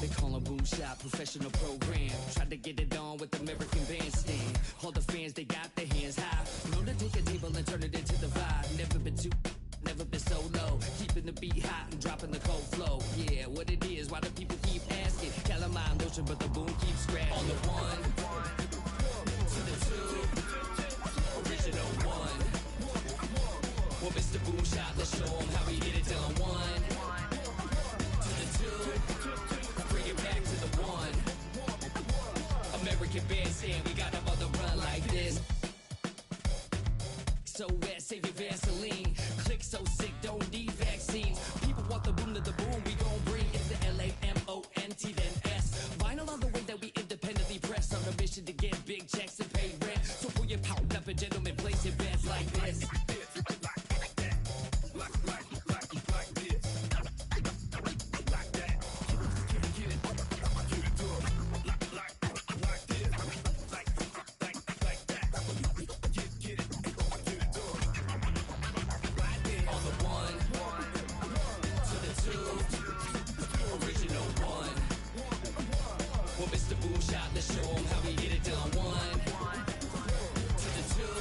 They call them boom shop, professional program. Tried to get it on with American Bandstand. All the fans, they got their hands high. Known to take a table and turn it into the vibe. Never been too, never been so low. Keeping the beat hot and dropping the cold flow. Yeah, what it is, why do people keep asking? Calamine notion, but the boom keeps scratching. On the one, to the two, original one. Well, Mr. Boom Shot, let's show him how we get it done. One, to the two, bring it back to the one. American Bandstand, we got them on the run like this. So wet, save your Vaseline. Click so sick, don't need vaccines. People want the boom to the boom, we gon' bring it to LAMONT then S. Vinyl on the way that we independently press. On a mission to get big checks and pay rent. So pull your power up and gentlemen, place your bets like this. Let's show them how we get it done. One, to the two,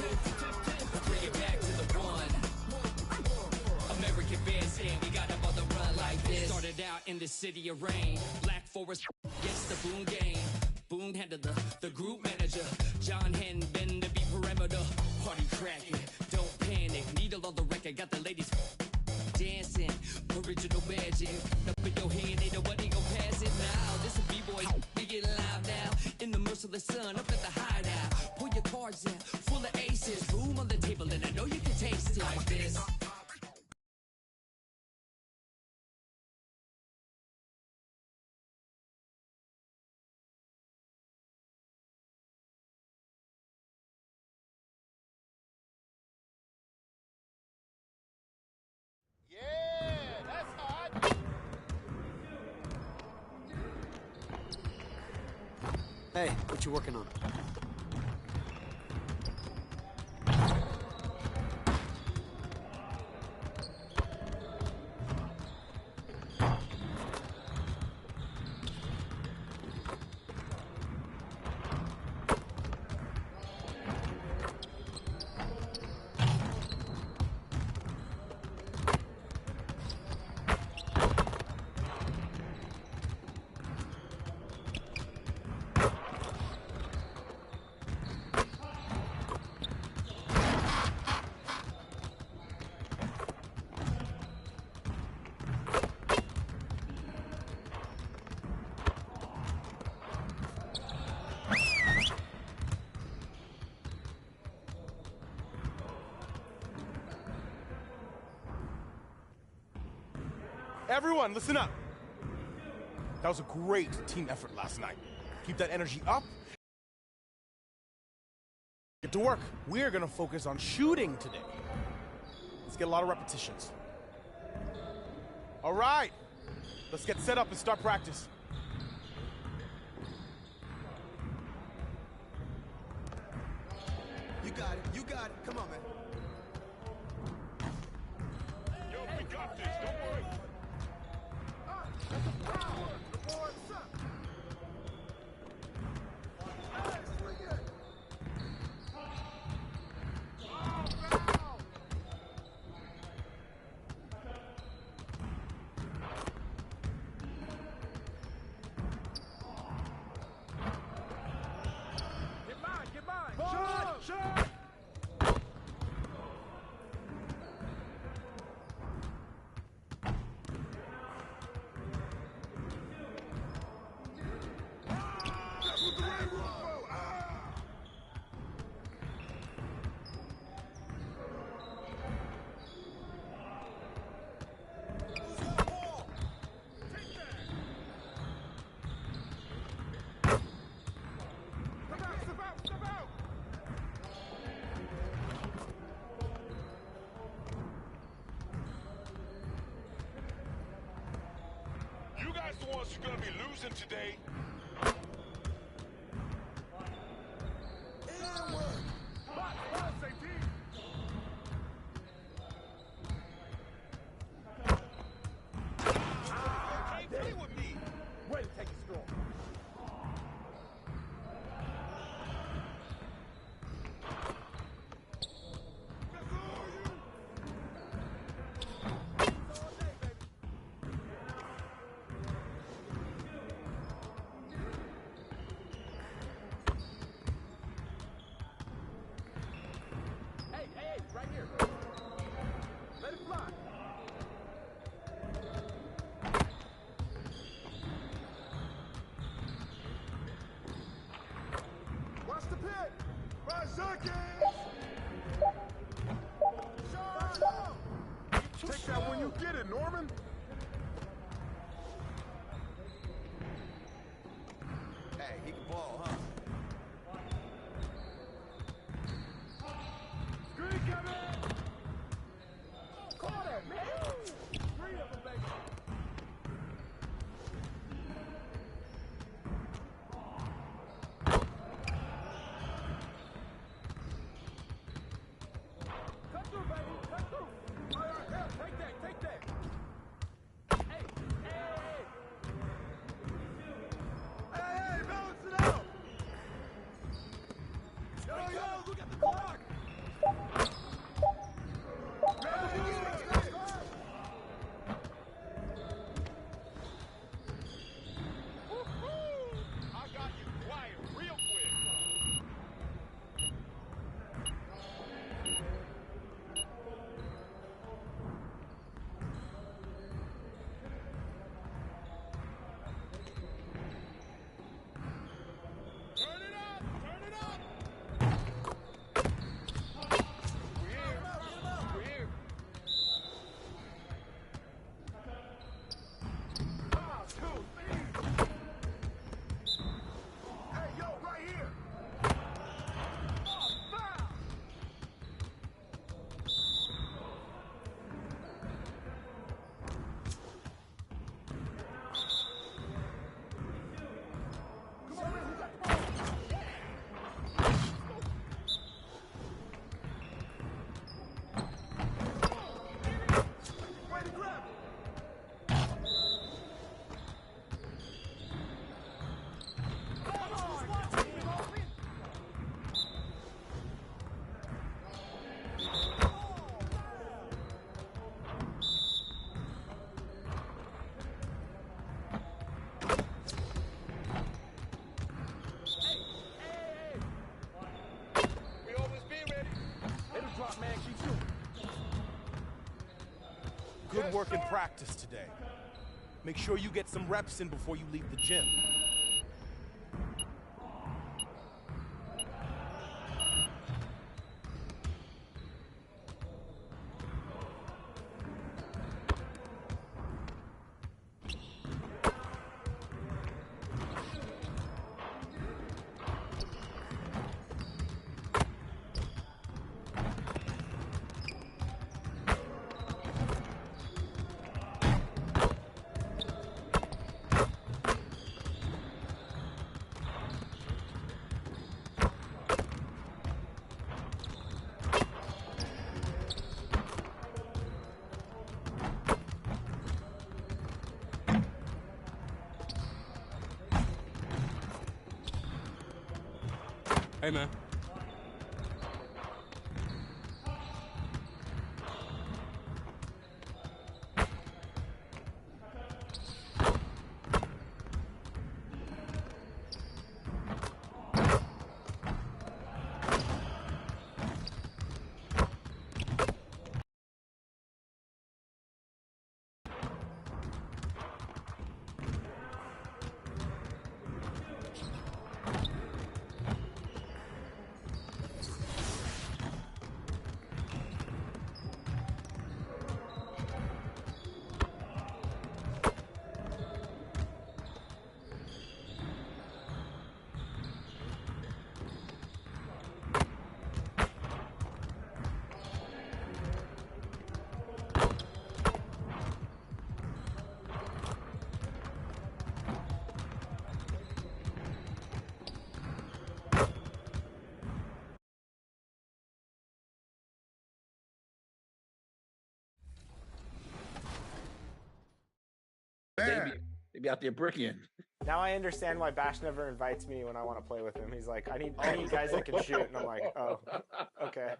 bring it back to the one. American Bandstand, we got them on the run like this. Started out in the city of rain. Black Forest gets the Boom game. Boom handed the group manager. John Henn been to be perimeter. Party cracking, don't panic. Needle on the record, got the ladies dancing. Original magic. Up in your hand, ain't nobody gon' pass it now. This a B-boy, we get live now. In the merciless sun, up at the hideout. Pull your cards out, full of aces. Boom on the table, and I know you can taste it like this. Hey, what you working on? Everyone, listen up. That was a great team effort last night. Keep that energy up. Get to work. We're gonna focus on shooting today. Let's get a lot of repetitions. All right, let's get set up and start practice. You got it, you got it. Come on, man. Yo, we got this, don't worry. Get mine! Shot! The ones who are gonna be losing today. Can't play with me. Way to take it it! 5 seconds! Take that when you get it, Norman! Hey, he can ball, huh? Screen coming! Caught it, man! 3 of them, baby! Cut through, baby! Cut through! All right, here, take that, take that! Hey, hey! Hey, balance it out! Yo, look at the clock! I got you quiet real quick. Turn it up! Turn it up! We're here. We're here. Ah, 2, 3. Hey, yo, right here. Oh, foul! Come on, man, who got the ball? Way to grab it. Come on, take it off me. We always be ready. It'll drop, man. Keep shooting. Good work in practice today. Make sure you get some reps in before you leave the gym. Hey, man. They be out there bricking. Now I understand why Bash never invites me when I want to play with him. He's like, I need guys that can shoot, and I'm like, oh, okay.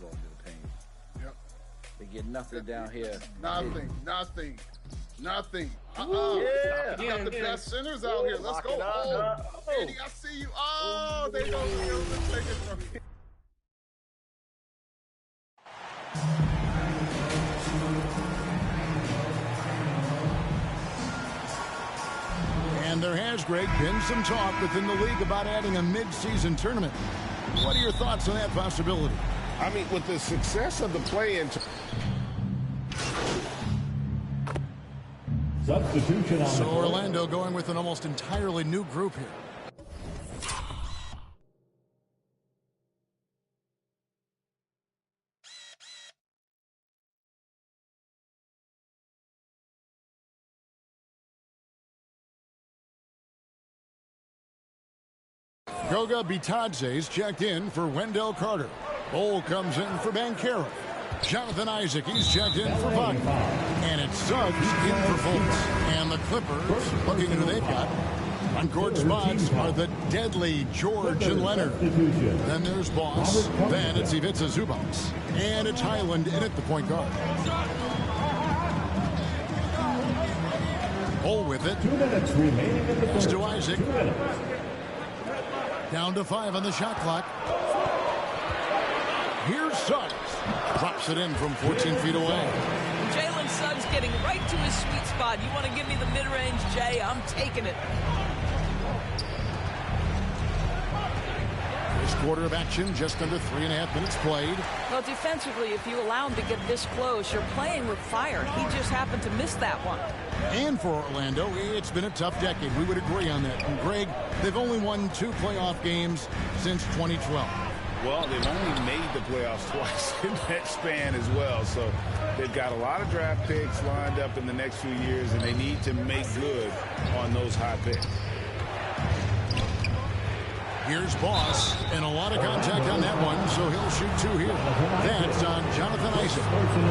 Going to the paint. Yep. They get nothing down here. Nothing. Yeah. We got the best centers out here. Let's go. Oh, Eddie, I see you. Oh, they don't be able to take it from me. And their hands has, Greg, been some talk within the league about adding a mid-season tournament. What are your thoughts on that possibility? I mean, with the success of the play-in, Substitution on So the court. Orlando going with an almost entirely new group here. Goga Bitadze's checked in for Wendell Carter. Bol comes in for Banchero. Jonathan Isaac, he's checked in for Buck. And it's Suggs in for Fultz. And the Clippers, looking who they've got. On court spots are the deadly George and Leonard. Then there's Boss. Then it's Ivica Zubac. And it's Highland in at the point guard. Bol with it. 2 minutes remaining in the Pass first. to Isaac. 2 minutes. Down to 5 on the shot clock. Here's Suggs. Drops it in from 14 feet away. Jalen Suggs getting right to his sweet spot. You want to give me the mid-range, Jay? I'm taking it. First quarter of action, just under 3.5 minutes played. Well, defensively, if you allow him to get this close, you're playing with fire. He just happened to miss that one. And for Orlando, it's been a tough decade. We would agree on that. And Greg, they've only won 2 playoff games since 2012. well, they've only made the playoffs twice in that span as well. So they've got a lot of draft picks lined up in the next few years, and they need to make good on those high picks. Here's Boss, and a lot of contact on that one, so he'll shoot 2 here. That's on Jonathan Isaac.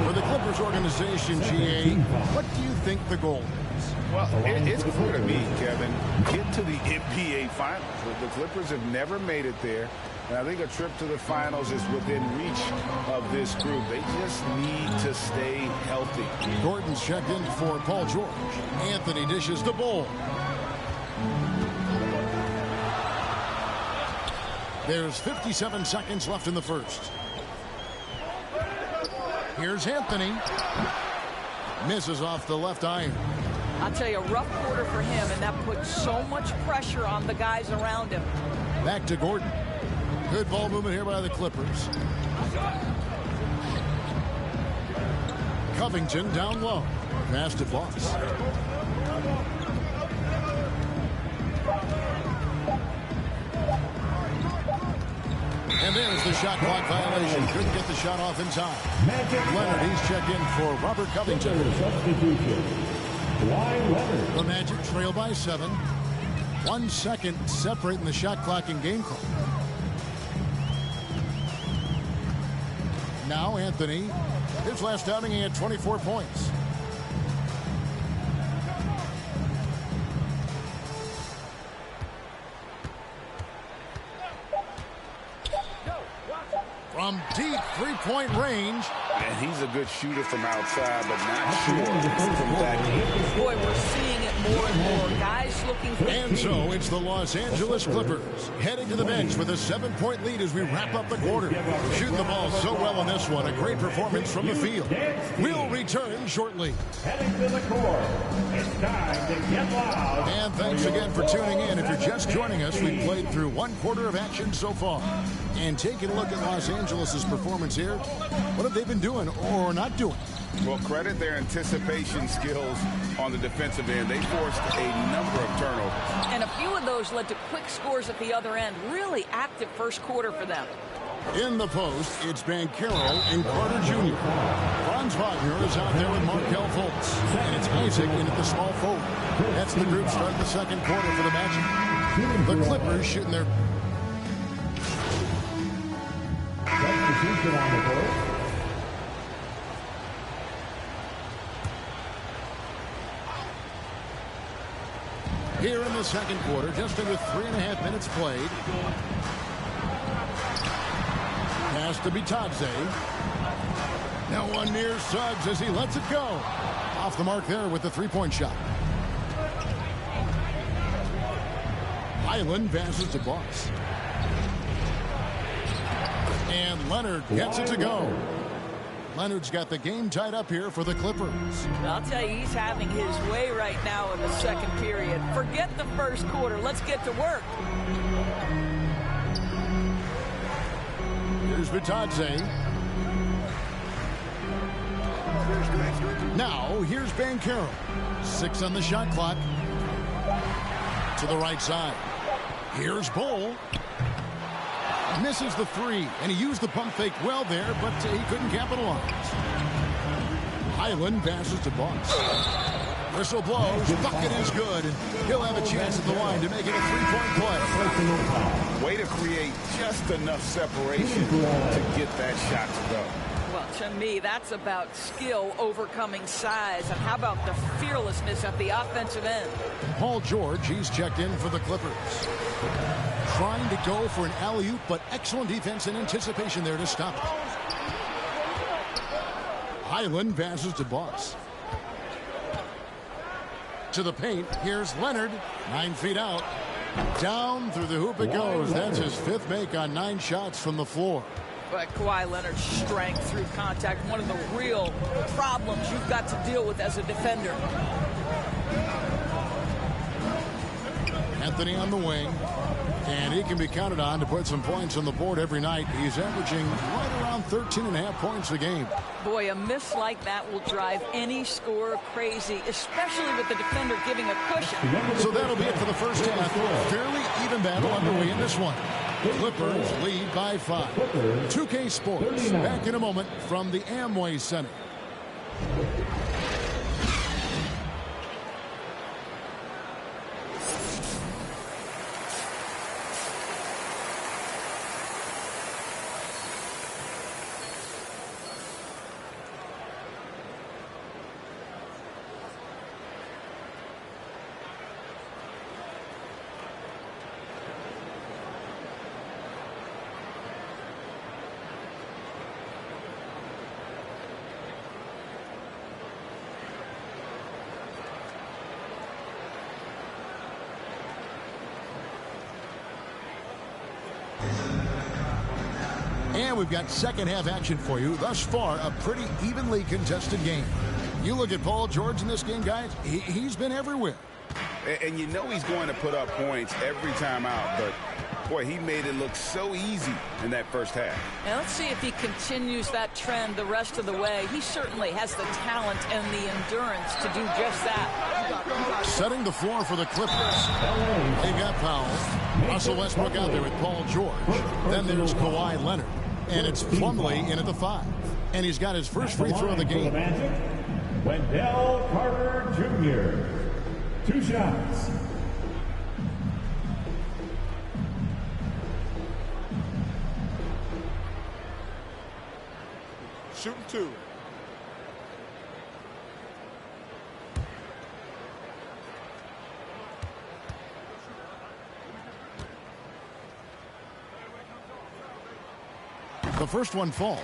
For the Clippers organization, GA, what do you think the goal is? Well, it's clear to me, Kevin, get to the NBA Finals. The Clippers have never made it there, and I think a trip to the Finals is within reach of this group. They just need to stay healthy. Gordon's checked in for Paul George. Anthony dishes the ball. There's 57 seconds left in the first. Here's Anthony. Misses off the left iron. I'll tell you, a rough quarter for him, and that puts so much pressure on the guys around him. Back to Gordon. Good ball movement here by the Clippers. Covington down low. Pass to Boss. And there's the shot clock violation. Couldn't get the shot off in time. Leonard, he's checked in for Robert Covington. Substitution. Kawhi Leonard. The Magic trail by 7. 1 second separating the shot clock and game clock. Now Anthony, his last outing, he had 24 points. From deep three-point range. And he's a good shooter from outside, but not sure from back in. Boy, we're seeing it more and more. Guys looking for... And so it's the Los Angeles Clippers heading to the bench with a 7-point lead as we wrap up the quarter. Shooting the ball so well on this one. A great performance from the field. We'll return shortly. Heading to the court. It's time to get loud. And thanks again for tuning in. If you're just joining us, we've played through 1 quarter of action so far. And taking a look at Los Angeles' performance here, what have they been doing or not doing? Well, credit their anticipation skills on the defensive end. They forced a number of turnovers. And a few of those led to quick scores at the other end. Really active first quarter for them. In the post, it's Banchero and Carter Jr. Franz Wagner is out there with Markelle Fultz. And it's Isaac in at the small forward. That's the group starting the second quarter for the Magic. The Clippers shooting their... Substitution on the court. Here in the second quarter, just under 3.5 minutes played. Pass to Bitadze. Now one near Suggs as he lets it go. Off the mark there with the three-point shot. Highland passes to Boss. And Leonard gets it to go. Leonard's got the game tied up here for the Clippers. I'll tell you, he's having his way right now in the second period. Forget the first quarter. Let's get to work. Here's Vitadze. Now, here's Banchero. 6 on the shot clock. To the right side. Here's Bull. Misses the 3, and he used the pump fake well there, but he couldn't capitalize. Highland passes to Bucks. Whistle blows. Bucket is good. He'll have a chance at the line to make it a 3-point play. Way to create just enough separation to get that shot to go. Well, to me, that's about skill overcoming size. And how about the fearlessness at the offensive end? Paul George, he's checked in for the Clippers. Trying to go for an alley-oop, but excellent defense and anticipation there to stop it. Highland passes to Bucks. To the paint, here's Leonard. 9 feet out. Down through the hoop it goes. That's his 5th make on 9 shots from the floor. But Kawhi Leonard's strength through contact, one of the real problems you've got to deal with as a defender. Anthony on the wing. And he can be counted on to put some points on the board every night. He's averaging right around 13.5 points a game. Boy, a miss like that will drive any scorer crazy, especially with the defender giving a cushion. So that'll be it for the first half. Fairly even battle underway in this one. Clippers lead by 5. 2K Sports back in a moment from the Amway Center. And we've got second half action for you. Thus far, a pretty evenly contested game. You look at Paul George in this game, guys, he's been everywhere. And you know he's going to put up points every time out, but boy, he made it look so easy in that first half. Now let's see if he continues that trend the rest of the way. He certainly has the talent and the endurance to do just that. Setting the floor for the Clippers. They've got Powell. Russell Westbrook out there with Paul George. Then there's Kawhi Leonard. And it's Plumlee in at the 5. And he's got his first free throw of the game. Wendell Carter Jr. 2 shots. Shooting 2. The first one falls.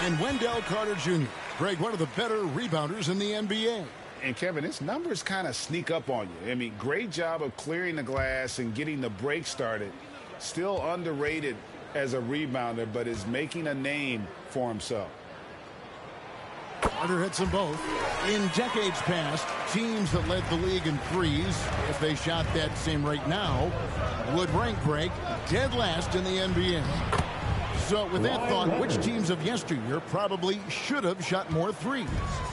And Wendell Carter Jr., Greg, one of the better rebounders in the NBA. And, Kevin, his numbers kind of sneak up on you. I mean, great job of clearing the glass and getting the break started. Still underrated as a rebounder, but is making a name for himself. Carter hits them both. In decades past, teams that led the league in threes, if they shot that same rate now, would rank, Greg, dead last in the NBA. So with that thought, which teams of yesteryear probably should have shot more threes?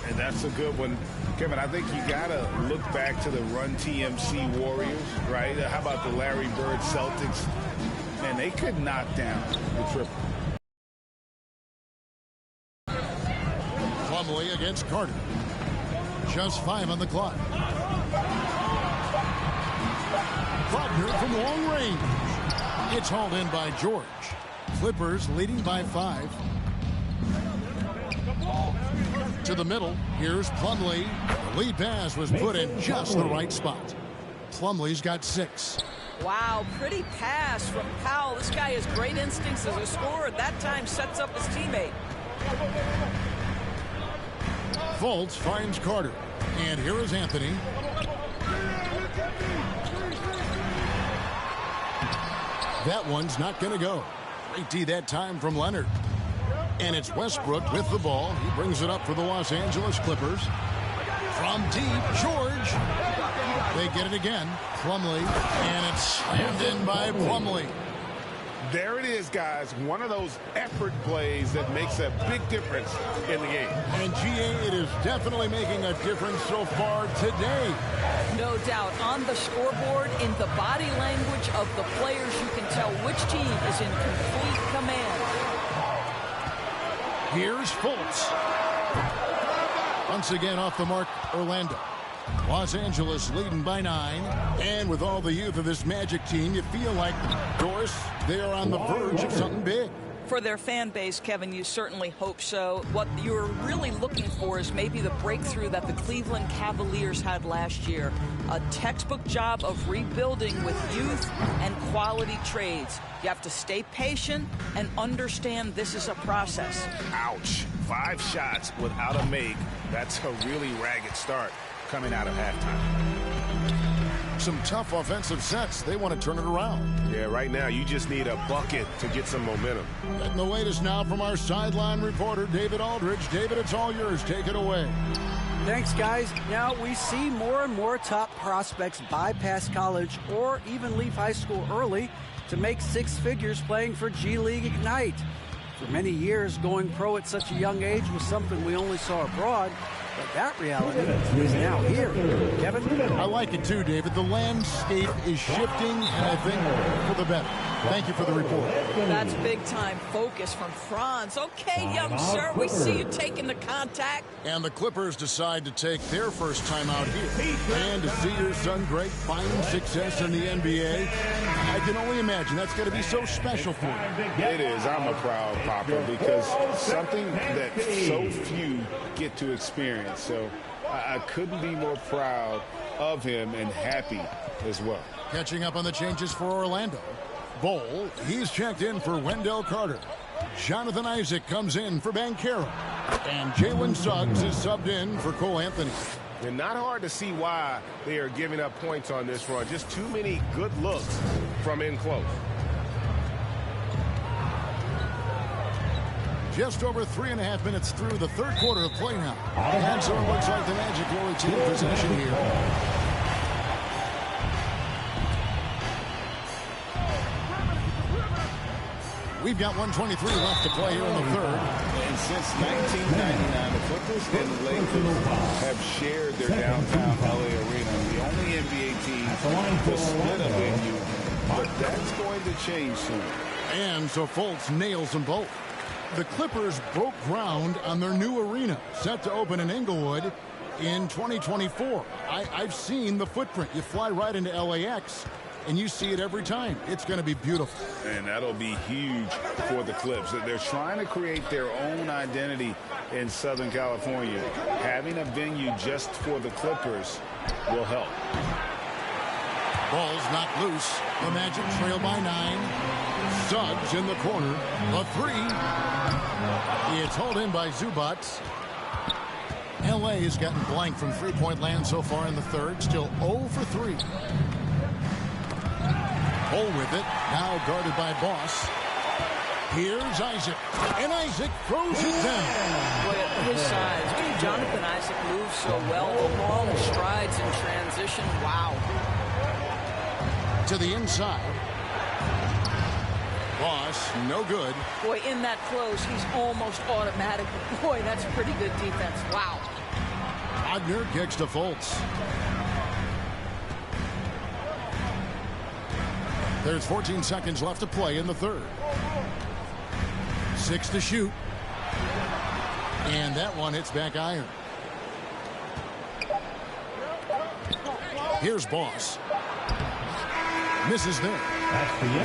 And that's a good one. Kevin, I think you got to look back to the Run TMC Warriors, right? How about the Larry Bird Celtics? Man, they could knock down the triple. Plumlee against Carter. Just 5 on the clock. Wagner from long range. It's hauled in by George. Clippers leading by 5. To the middle. Here's Plumlee. The lead pass was put in just the right spot. Plumlee's got 6. Wow, pretty pass from Powell. This guy has great instincts as a scorer. At that time, sets up his teammate. Fultz finds Carter. And here is Anthony. That one's not going to go. Great D that time from Leonard. And it's Westbrook with the ball. He brings it up for the Los Angeles Clippers. From deep, George. They get it again. Plumlee. And it's slammed in by Plumlee. There it is, guys. One of those effort plays that makes a big difference in the game. And GA, it is definitely making a difference so far today. No doubt. On the scoreboard, in the body language of the players, you can tell which team is in complete command. Here's Fultz. Once again off the mark, Orlando. Los Angeles leading by 9. And with all the youth of this Magic team, you feel like, of course, they are on the verge of something big. For their fan base, Kevin, you certainly hope so. What you're really looking for is maybe the breakthrough that the Cleveland Cavaliers had last year. A textbook job of rebuilding with youth and quality trades. You have to stay patient and understand this is a process. Ouch. 5 shots without a make. That's a really ragged start coming out of halftime. Some tough offensive sets. They want to turn it around. Yeah, right now you just need a bucket to get some momentum. Getting the latest now from our sideline reporter, David Aldridge. David, it's all yours. Take it away. Thanks, guys. Now, we see more and more top prospects bypass college or even leave high school early to make 6 figures playing for G League Ignite. For many years, going pro at such a young age was something we only saw abroad, but that reality is now here. Kevin? I like it too, David. The landscape is shifting, and I think for the better. Thank you for the report. That's big-time focus from Franz. Okay, young sir, we see you taking the contact. And the Clippers decide to take their first time out here. And to see your son Greg find success in the NBA, I can only imagine that's going to be so special for him. It is. I'm a proud papa because something that so few get to experience. So I couldn't be more proud of him and happy as well. Catching up on the changes for Orlando. Bol, he's checked in for Wendell Carter. Jonathan Isaac comes in for Banchero. And Jalen Suggs is subbed in for Cole Anthony. And not hard to see why they are giving up points on this run. Just too many good looks from in close. Just over 3.5 minutes through the third quarter of play now. And so it looks like the Magic will retain possession here. We've got 1:23 left to play here in the third. And since 1999, the Clippers and the Lakers have shared their downtown LA arena. The only NBA team to split a venue, but that's going to change soon. And so Fultz nails them both. The Clippers broke ground on their new arena, set to open in Inglewood in 2024. I've seen the footprint. You fly right into LAX. And you see it every time. It's going to be beautiful. And that'll be huge for the Clips. They're trying to create their own identity in Southern California. Having a venue just for the Clippers will help. Ball's knocked loose. The Magic trail by 9. Suggs in the corner. A 3. It's hauled in by Zubac. LA has gotten blank from three-point land so far in the third. Still 0 for 3. Hole with it, now guarded by Boss. Here's Isaac, and Isaac throws it down. Boy, at his size, Jonathan Isaac moves so well. The long strides in transition, wow. To the inside. Boss, no good. Boy, in that close, he's almost automatic. Boy, that's pretty good defense, wow. Wagner kicks to Fultz. There's 14 seconds left to play in the third. 6 to shoot. And that one hits back iron. Here's Boss. Misses there.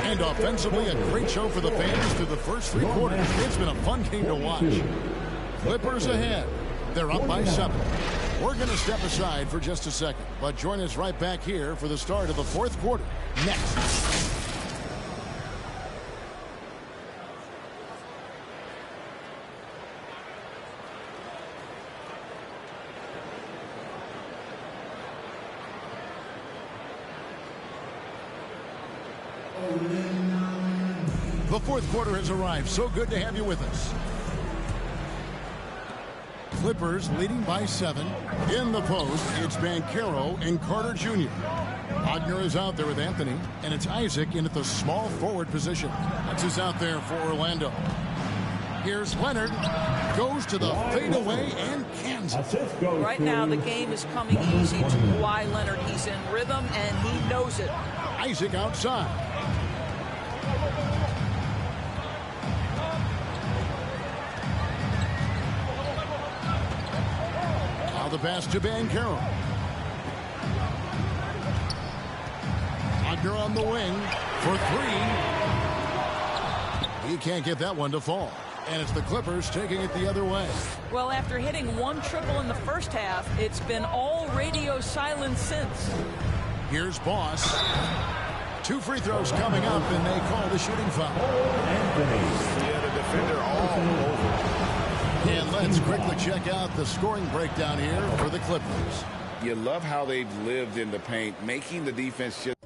And offensively, a great show for the fans through the first 3 quarters. It's been a fun game to watch. Clippers ahead. They're up by 7. We're going to step aside for just a second, but join us right back here for the start of the fourth quarter next. The fourth quarter has arrived. So good to have you with us. Clippers leading by 7. In the post, it's Banchero and Carter Jr. Wagner is out there with Anthony, and it's Isaac in at the small forward position. That's who's out there for Orlando. Here's Leonard. Goes to the fadeaway and cans it. Right now, the game is coming easy to Kawhi Leonard. He's in rhythm, and he knows it. Isaac outside. Now the pass to Banchero. Wagner on the wing for 3. He can't get that one to fall. And it's the Clippers taking it the other way. Well, after hitting 1 triple in the first half, it's been all radio silence since. Here's Boss. 2 free throws coming up, and they call the shooting foul. Yeah, the defender all over. And let's quickly check out the scoring breakdown here for the Clippers. You love how they've lived in the paint, making the defense just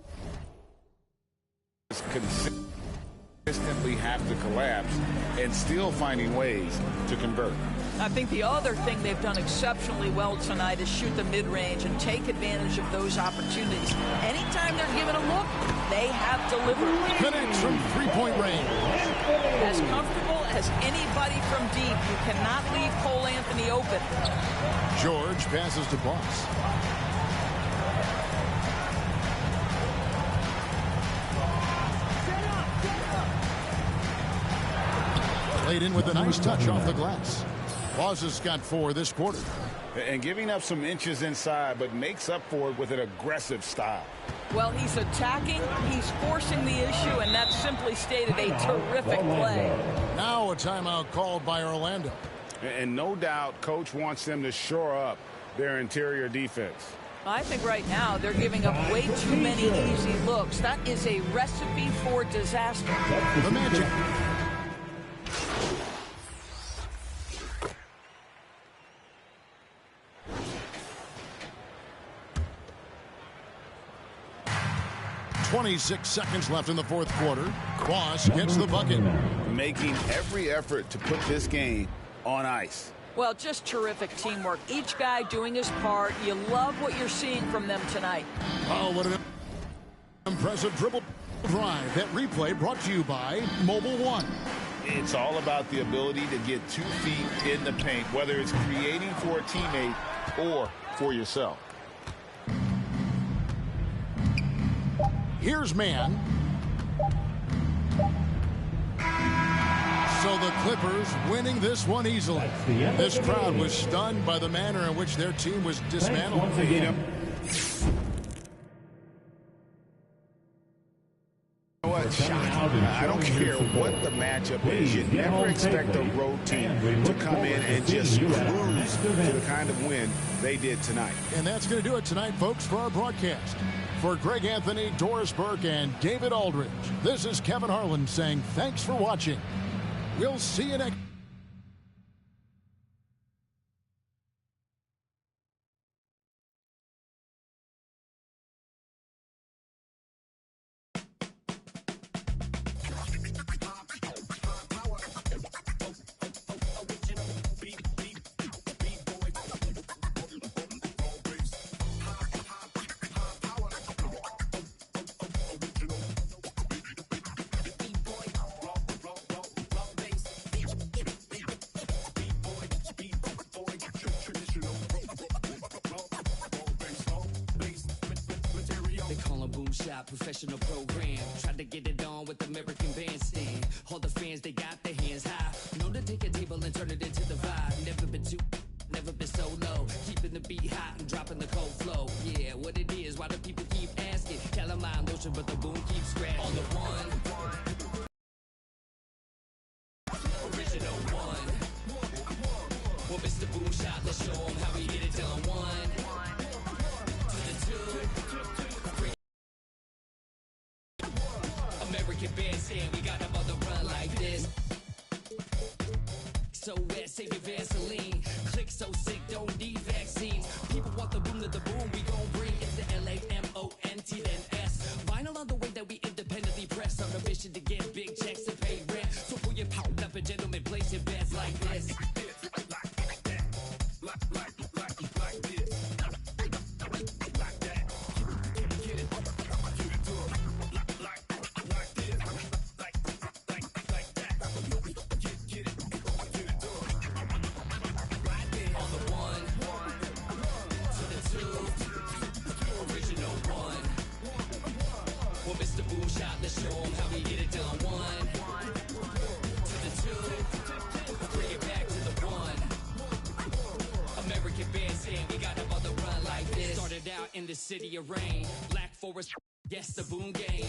consistently have to collapse and still finding ways to convert. I think the other thing they've done exceptionally well tonight is shoot the mid-range and take advantage of those opportunities. Anytime they're given a look, they have delivered. Connects from 3-point range. As comfortable as anybody from deep. You cannot leave Cole Anthony open. George passes to Boss. Played in with a nice touch off the glass. Boss has got 4 this quarter. And giving up some inches inside, but makes up for it with an aggressive style. Well, he's attacking, he's forcing the issue, and that's simply stated a terrific play. Now a timeout called by Orlando. And no doubt, Coach wants them to shore up their interior defense. I think right now they're giving up way too many easy looks. That is a recipe for disaster. The Magic. .26 seconds left in the fourth quarter. Boss gets the bucket. Making every effort to put this game on ice. Well, just terrific teamwork. Each guy doing his part. You love what you're seeing from them tonight. Oh, what an impressive dribble drive. That replay brought to you by Mobile One. It's all about the ability to get 2 feet in the paint, whether it's creating for a teammate or for yourself. Here's man. So the Clippers winning this one easily. This crowd was stunned by the manner in which their team was dismantled. I don't care what the matchup is. You never expect a road team to come in and just cruise to the kind of win they did tonight. And that's going to do it tonight, folks, for our broadcast. For Greg Anthony, Doris Burke, and David Aldridge, this is Kevin Harlan saying thanks for watching. We'll see you next. Professional program, tried to get it on with American Bandstand. All the fans, they got their hands high. Known to take a table and turn it into the vibe. Never been too, never been so low. Keeping the beat hot and dropping the cold flow. Yeah, what it is, why do people keep asking? Tell them I'm lotion, but the boom keeps scratching. On the one, original one. Well, Mr. Boom Shot, let's show them how we get it done. 1 to the 2. American Bandstand, we got them on the run like this. So wet, save your Vaseline. Click so sick, don't need vaccines. People want the boom to the boom, we gon' bring it to LAMONT then S. Vinyl on the way that we independently press. On a mission to get big checks and pay rent. So pull your power up and gentlemen, place your bets like this. boom shot, let's show 'em how we get it done. 1 to the 2, bring it back to the 1. American Bandstand, we got up on the run like this. Started out in the city of rain, Black Forest, yes, the Boom game.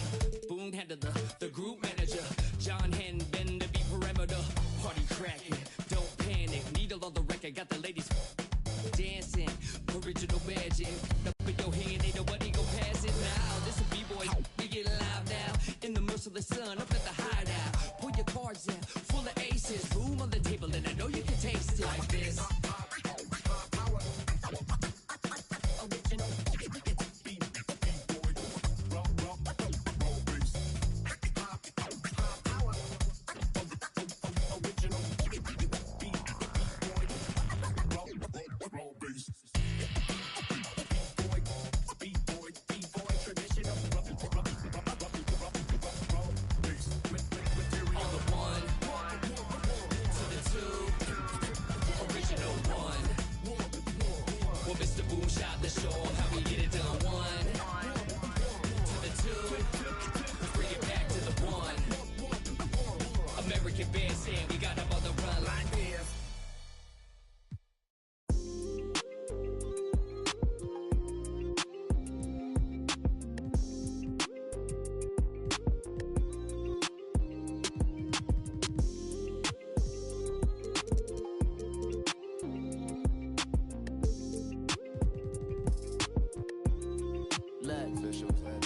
Boom handled the group manager, John Henn, been the beat perimeter. Party cracking, don't panic, needle on the record, got the ladies dancing, original magic. Up in your hand, ain't nobody gon' pass it now. This a B-boy, we get live now. In the merciless sun, up at the hideout. Pull your cards out, full of aces. Boom on the table, and I know you can taste it like this.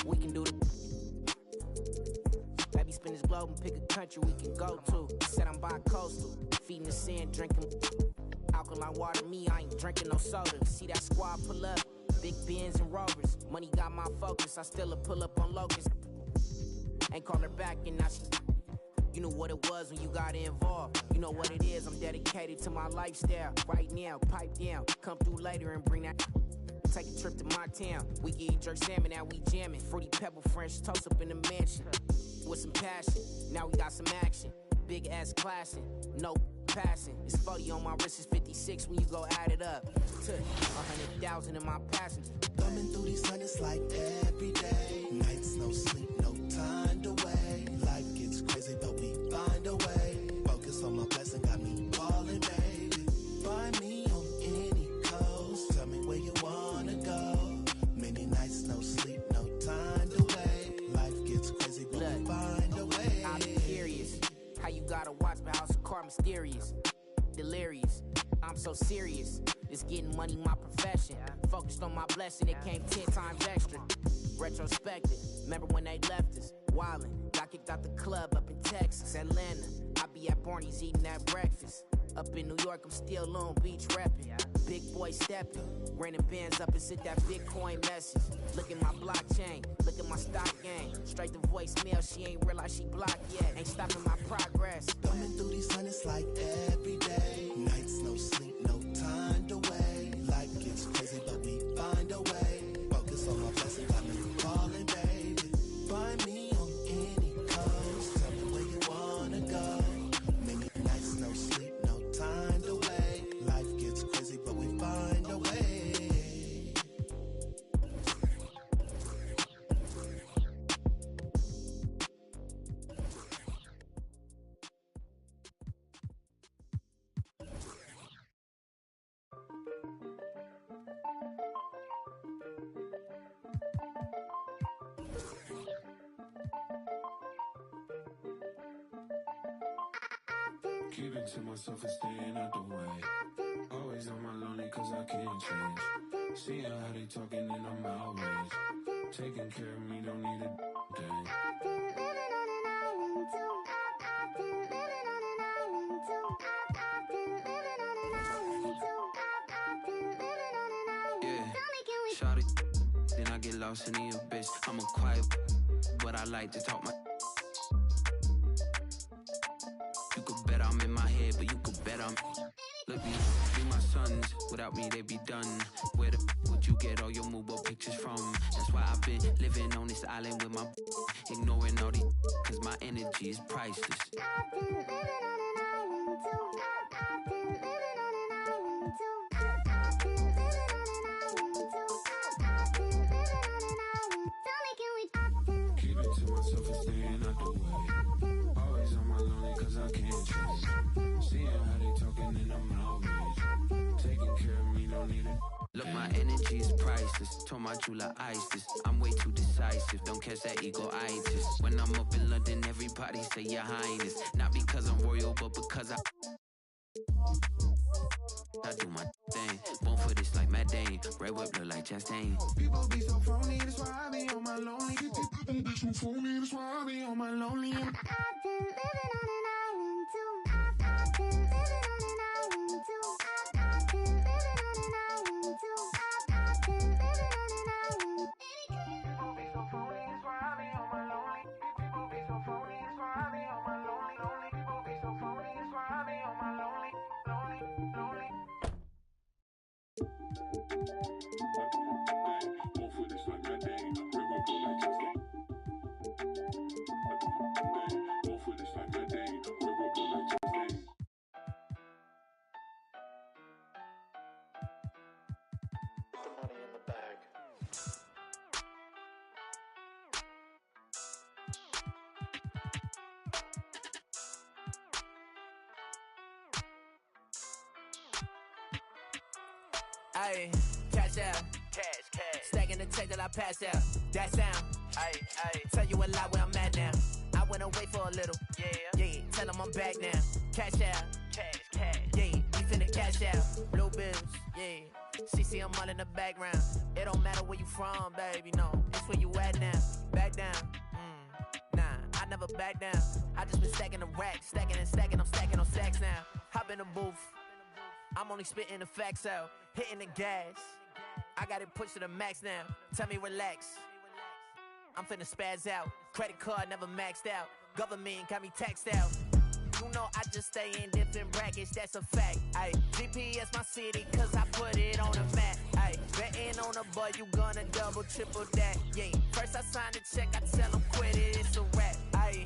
We can do the maybe spin this globe and pick a country we can go to. Said I'm bi-coastal, feeding the sand, drinking alkaline water. Me, I ain't drinking no soda. See that squad pull up, big Benz and Rovers. Money got my focus, I still a pull up on Locust. Ain't call her back and now she. You know what it was when you got involved. You know what it is, I'm dedicated to my lifestyle. Right now, pipe down, come through later and bring that. Take a trip to my town. We can eat jerk salmon, now we jamming. Fruity pebble French toast up in the mansion. With some passion, now we got some action. Big ass classing, no passing. It's 40 on my wrist, it's 56 when you go add it up. To 100,000 in my passenger. Thumbing through these hundreds like every day. Nights, no sleep, no time to wait. Life gets crazy, but we find a way. Focus on my blessing, got me falling, baby. Find me on any coast. Tell me where you wanna go. Many nights, no sleep, no time to wait. Life gets crazy, but we find a way. I'm curious how you gotta watch my house of car mysterious, delirious. I'm so serious. It's getting money, my profession. Focused on my blessing, it came 10 times extra. Retrospective, remember when they left us? Wildin', got kicked out the club up in Texas, Atlanta. I be at Barney's eating that breakfast. Up in New York, I'm still Long Beach reppin'. Big boy steppin', random bands up and sit that Bitcoin message. Look at my blockchain, look at my stock game. Straight to voicemail, she ain't realize she blocked yet. Ain't stopping my progress. Thumbing through these hundreds like every day. Nights, no sleep, no time to wait. Life gets crazy, but we find a way. Focus on my blessing, got me falling, baby. Find me on any coast. Tell me where you wanna go. Many nights, no sleep, no time to wait. Life gets crazy, but we find a way. Keep it to myself and staying out the way. Always on my lonely cause I can't change. Seeing how they talking and I'm outraged. Taking care of me, don't need a thing. Yeah, shawty, then I get lost in the abyss. I'm a quiet, but I like to talk my. You could bet I'm in my head, but you could bet I'm. Look, be my sons. Without me, they be done. Where the would you get all your mobile pictures from? That's why I've been living on this island with my. Ignoring all these, cause my energy is priceless. Keep it to myself told my jeweler ISIS. I'm way too decisive, don't catch that ego-itis. When I'm up in London, everybody say your highness. Not because I'm royal, but because I do my thing. Born for this like Matt Dane. Red whip look like Chastain. People be so phony, that's why I be on my lonely. People be so phony, that's why I be on my lonely. I've been living on an island too. I've been living on an island too. I've been living on an island too. I've been living on an island. People be so phony, that's why I be on my lonely. People be so phony, that's why I be on my lonely. People be so phony, that's why I be on my lonely. Ayy, cash out. Cash. Stacking the check that I pass out. That sound. Ayy. Tell you a lot where I'm at now. I went away for a little. Yeah. Tell them I'm back now. Cash out. Cash. Yeah, we finna cash out. Blue bills. Yeah. CC, I'm all in the background. It don't matter where you from, baby. No, it's where you at now. Back down. Nah, I never back down. I just been stacking the racks. Stacking. I'm stacking on stacks now. Hop in the booth. I'm only spitting the facts out, hitting the gas. I got it pushed to the max now. Tell me relax. I'm finna spaz out. Credit card never maxed out. Government got me taxed out. You know I just stay in different brackets, that's a fact. Ay, GPS my city, cause I put it on the map. Ay, betting on a boy, you gonna double, triple that. Yeah, first I sign the check, I tell them quit it, it's a rap. Ay,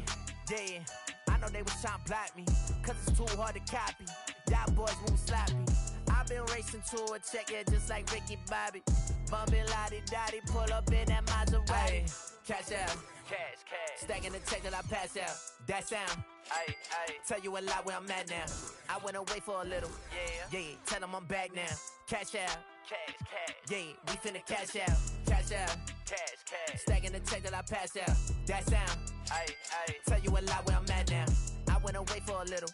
yeah, I know they was trying to block me, cause it's too hard to copy. Y'all boys move sloppy. I've been racing to a check, yeah, just like Ricky Bobby. Bumpin' lottie-dottie, pull up in that Maserati. Ay, cash out. Cash. Stacking the check that I pass out. That sound. Ay. Tell you a lot where I'm at now. I went away for a little. Yeah. Tell them I'm back now. Cash out. Cash. Yeah, we finna cash out. Cash out. Cash. Stacking the check that I pass out. That sound. Ay. Tell you a lot where I'm at now. I went away for a little.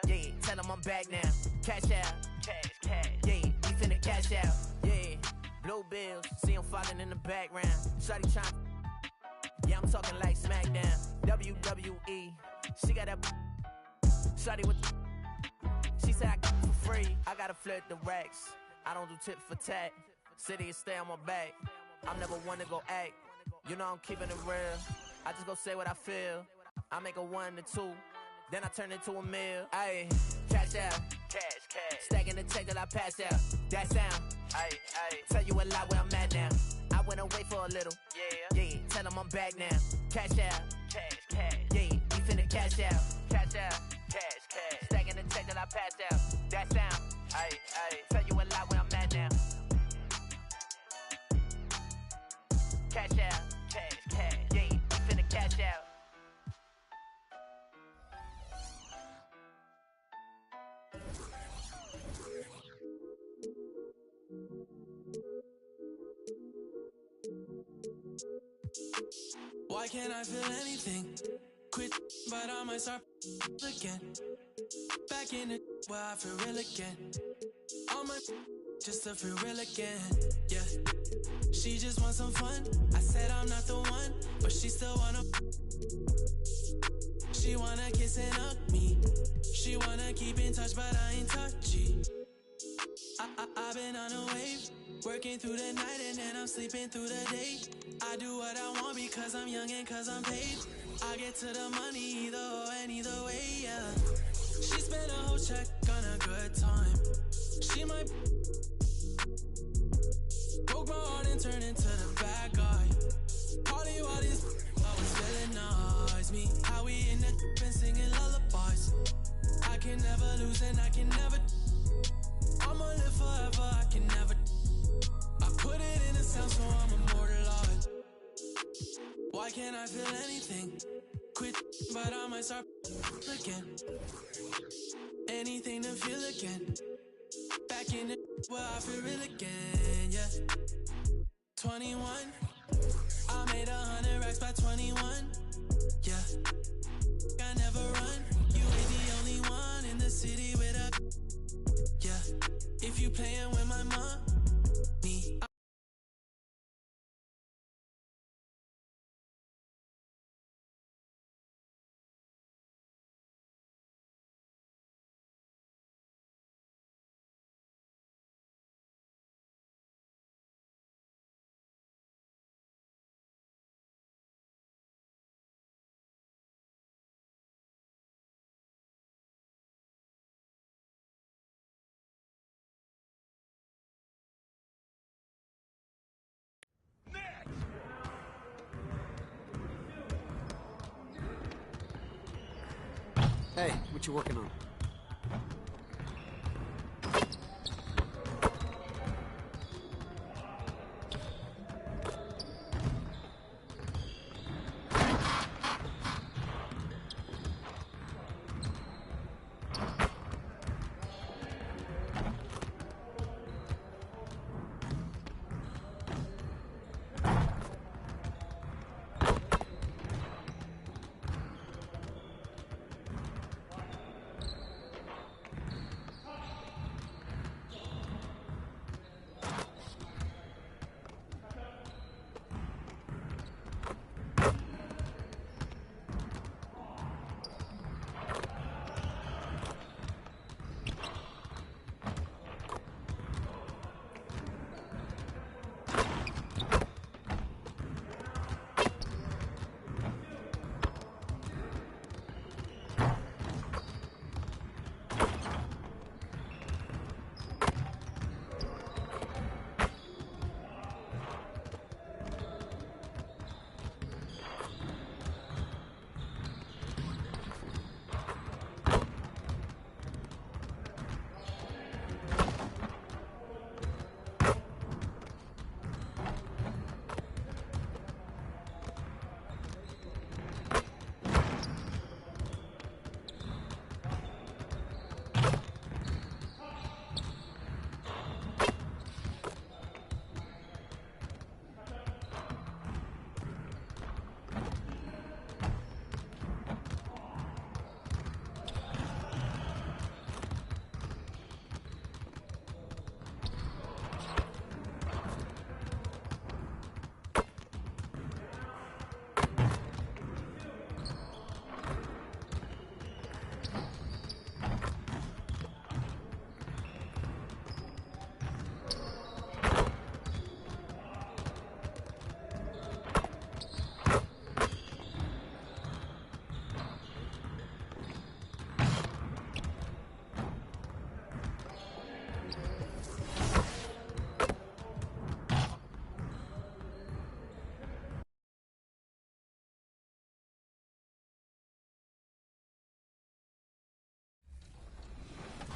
Yeah. Tell them I'm back now. Cash out. Cash. Yeah, we finna cash out. Yeah. Blue bills. See them falling in the background. Shawty trying. Yeah, I'm talking like SmackDown. WWE. She got that. Shawty with. She said I got it for free. I gotta flirt the racks. I don't do tip for tat. City is stay on my back. I'm never one to go act. You know I'm keeping it real. I just go say what I feel. I make a 1 to 2. Then I turn into a meal. Ayy, cash out. Cash. Stacking the check that I pass out. That sound. Ayy. Tell you a lot where I'm at now. I went away for a little. Yeah. Tell them I'm back now. Cash out. Cash. Yeah, we finna cash out. Cash. Stacking the check that I pass out. That sound. Ayy. Tell you a lot where I'm at now. Cash out. Cash. Yeah, we finna cash out. Why can't I feel anything? Quit, but I might start again. Back in the where I feel real again. All my just to feel real again. Yeah, she just wants some fun. I said I'm not the one, but she still wanna. She wanna kiss and hug me. She wanna keep in touch, but I ain't touchy. I've been on a wave, working through the night and then I'm sleeping through the day. I do what I want because I'm young and cause I'm paid. I get to the money either or and either way, yeah. She spent a whole check on a good time. She might broke my heart and turned into the bad guy. Party while these always villainize me. How we in the and singing lullabies. I can never lose and I can never. I'ma live forever, I can never. I put it in a sound so I'm immortalized. Why can't I feel anything? Quit, but I might start again. Anything to feel again. Back in the where I feel real again, yeah. 21. I made 100 racks by 21. Yeah, I never run. You ain't the only one in the city with a. Yeah, if you playing with my money. Hey, what you working on?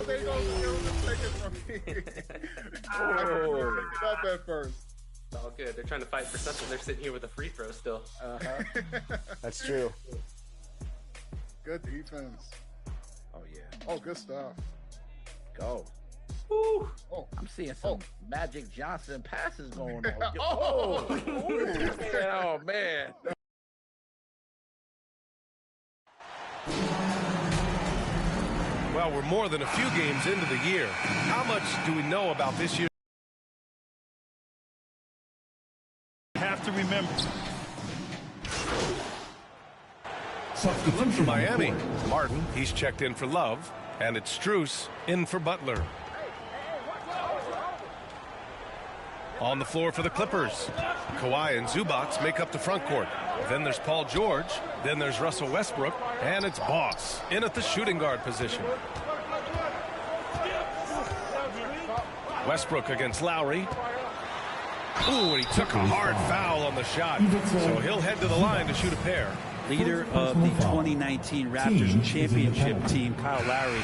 They go take it from me. I pick it up at first. It's all good. They're trying to fight for something. They're sitting here with a free throw still. That's true. Good defense. Oh yeah. Oh, good stuff. Go. Woo. Oh, I'm seeing some Magic Johnson passes going on. Oh. Oh man. Well, we're more than a few games into the year. How much do we know about this year? Have to remember. In for Miami, Martin, he's checked in for Love, and it's Strus in for Butler. On the floor for the Clippers, Kawhi and Zubac make up the front court. Then there's Paul George, then there's Russell Westbrook, and it's Boss in at the shooting guard position. Westbrook against Lowry. Ooh, and he took a hard foul on the shot, so he'll head to the line to shoot a pair. Leader of the 2019 Raptors championship team, Kyle Lowry,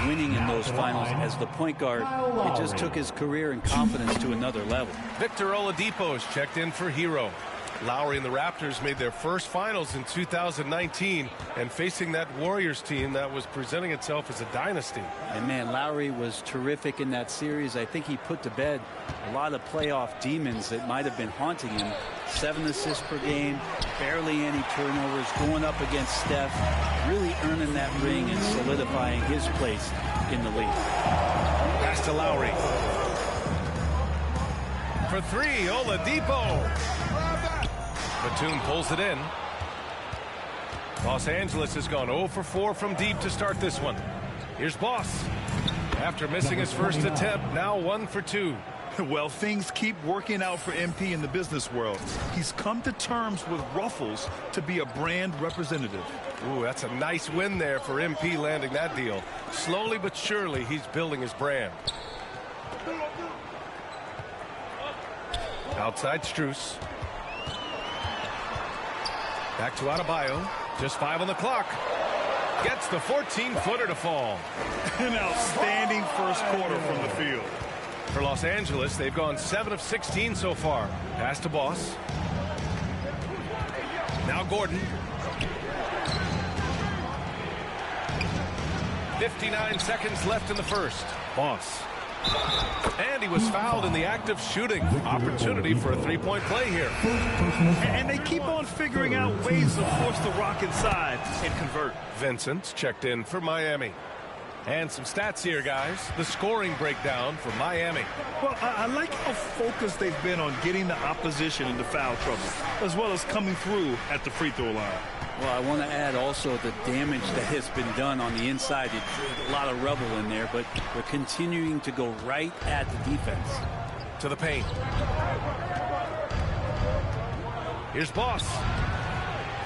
winning in those finals as the point guard. It just took his career and confidence to another level. Victor Oladipo's checked in for Hero. Lowry and the Raptors made their first finals in 2019, and facing that Warriors team that was presenting itself as a dynasty. And man, Lowry was terrific in that series. I think he put to bed a lot of playoff demons that might have been haunting him. 7 assists per game, barely any turnovers, going up against Steph, really earning that ring and solidifying his place in the league. Pass to Lowry. For 3, Oladipo. Batum pulls it in. Los Angeles has gone 0 for 4 from deep to start this one. Here's Boss. After missing his first attempt, now 1 for 2. Well, things keep working out for MP in the business world. He's come to terms with Ruffles to be a brand representative. Ooh, that's a nice win there for MP landing that deal. Slowly but surely, he's building his brand. Outside Strus. Back to Adebayo. Just 5 on the clock. Gets the 14-footer to fall. An outstanding first quarter from the field. For Los Angeles, they've gone 7 of 16 so far. Pass to Boss. Now Gordon. 59 seconds left in the first. Boss. And he was fouled in the act of shooting. Opportunity for a three-point play here. And they keep on figuring out ways to force the Rock inside and convert. Vincent's checked in for Miami. And some stats here, guys. The scoring breakdown for Miami. Well, I like how focused they've been on getting the opposition into foul trouble, as well as coming through at the free throw line. Well, I want to add also the damage that has been done on the inside. A lot of rubble in there, but they're continuing to go right at the defense. To the paint. Here's Boss.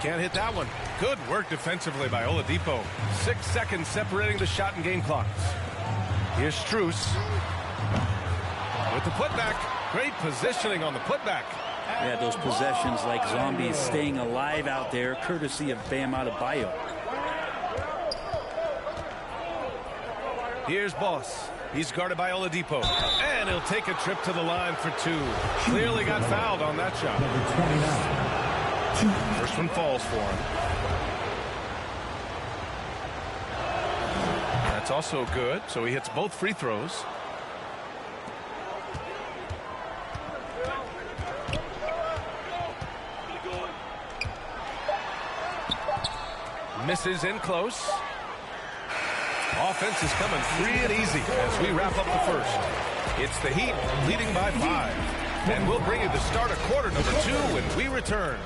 Can't hit that one. Good work defensively by Oladipo. 6 seconds separating the shot and game clocks. Here's Strus. With the putback. Great positioning on the putback. Yeah, those possessions like zombies staying alive out there, courtesy of Bam Adebayo. Here's Boss. He's guarded by Oladipo. And he'll take a trip to the line for 2. Clearly got fouled on that shot. First one falls for him. That's also good, so he hits both free throws. Misses in close. Offense is coming free and easy as we wrap up the first. It's the Heat leading by 5. And we'll bring you the start of quarter number 2 when we return.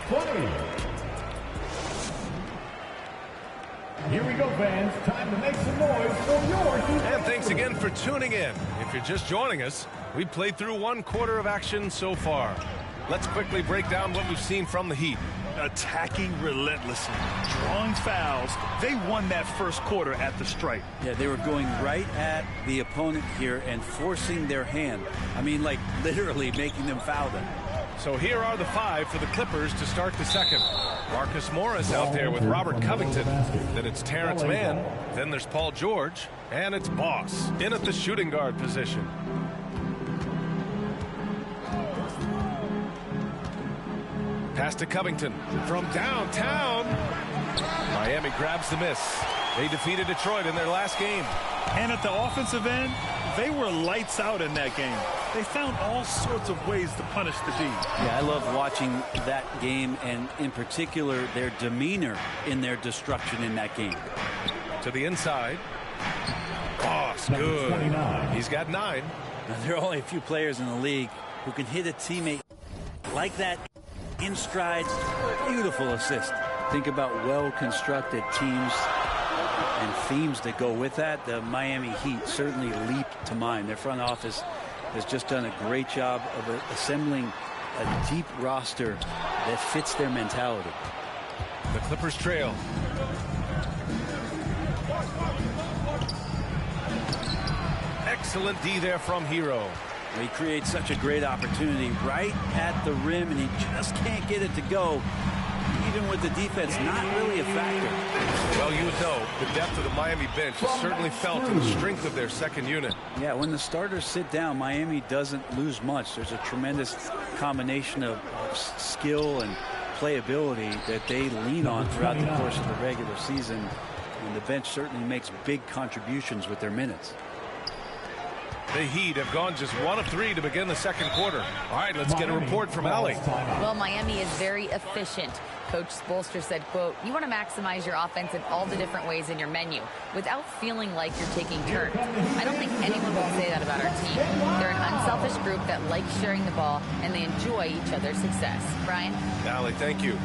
Here we go, fans. Time to make some noise for your Heat. And thanks again for tuning in. If you're just joining us, we've played through 1 quarter of action so far. Let's quickly break down what we've seen from the Heat. Attacking relentlessly, drawing fouls. They won that first quarter at the stripe. Yeah, they were going right at the opponent here and forcing their hand. I mean, like literally making them foul them. So here are the 5 for the Clippers to start the second. Marcus Morris out there with Robert Covington. Then it's Terrence Mann. Then there's Paul George. And it's Boss in at the shooting guard position. Pass to Covington from downtown. Miami grabs the miss. They defeated Detroit in their last game. And at the offensive end, they were lights out in that game. They found all sorts of ways to punish the D. Yeah, I love watching that game, and in particular, their demeanor in their destruction in that game. To the inside. Boss, good. 29. He's got 9. Now, there are only a few players in the league who can hit a teammate like that in stride. Beautiful assist. Think about well-constructed teams and themes that go with that. The Miami Heat certainly leap to mind. Their front office has just done a great job of assembling a deep roster that fits their mentality. The Clippers trail. Excellent D there from Hero. He creates such a great opportunity right at the rim, and he just can't get it to go. even with the defense not really a factor. Well, you know, the depth of the Miami bench is certainly felt in the strength of their second unit. Yeah, when the starters sit down, Miami doesn't lose much. There's a tremendous combination of skill and playability that they lean on throughout the course of the regular season. And the bench certainly makes big contributions with their minutes. The Heat have gone just 1 of 3 to begin the second quarter. All right, let's get a report from Allie. Well, Miami is very efficient. Coach Spoelstra said, quote, "You want to maximize your offense in all the different ways in your menu without feeling like you're taking turns." I don't think anyone will say that about our team. They're an unselfish group that likes sharing the ball, and they enjoy each other's success. Brian? Allie, thank you.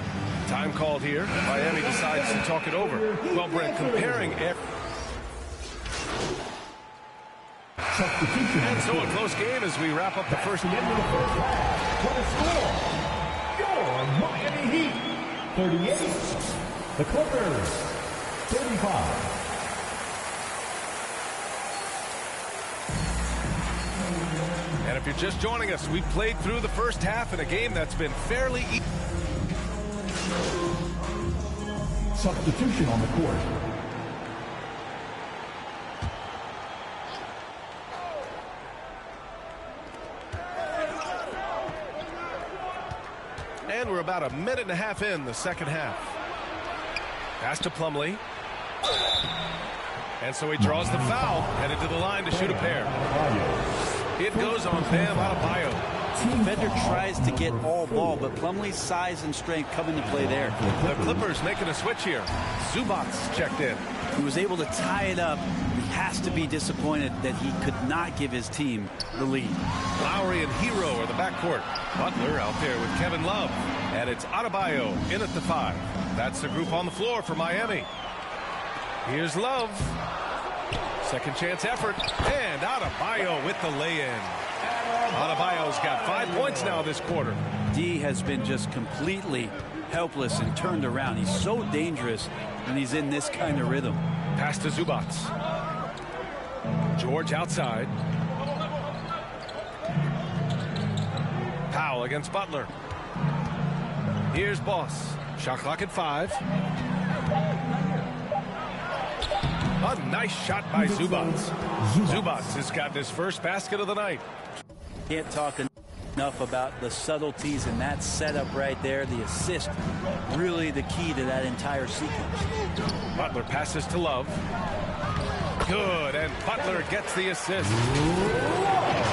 Time called here. Miami decides to talk it over. Well, Brent, comparing and so a close game as we wrap up the first half. What a score! Your Miami Heat 38. The Clippers 35. And if you're just joining us, we've played through the first half in a game that's been fairly easy. Substitution on the court. And we're about a minute and a half in the second half. Pass to Plumlee. And so he draws the foul, headed to the line to shoot a pair. It goes on Bam Adebayo. The defender tries to get all ball, but Plumlee's size and strength come into play there. The Clippers making a switch here. Zubac checked in. He was able to tie it up. He has to be disappointed that he could not give his team the lead. Lowry and Hero are the backcourt. Butler out there with Kevin Love. And it's Adebayo in at the 5. That's the group on the floor for Miami. Here's Love. Second chance effort. And Adebayo with the lay-in. Adebayo's got 5 points now this quarter. D has been just completely helpless and turned around. He's so dangerous when he's in this kind of rhythm. Pass to Zubac. George outside. Powell against Butler. Here's Boss. Shot clock at 5. A nice shot by Zubac. Zubac has gotten his first basket of the night. Can't talk enough about the subtleties in that setup right there. The assist, really the key to that entire sequence. Butler passes to Love. Good, and Butler gets the assist.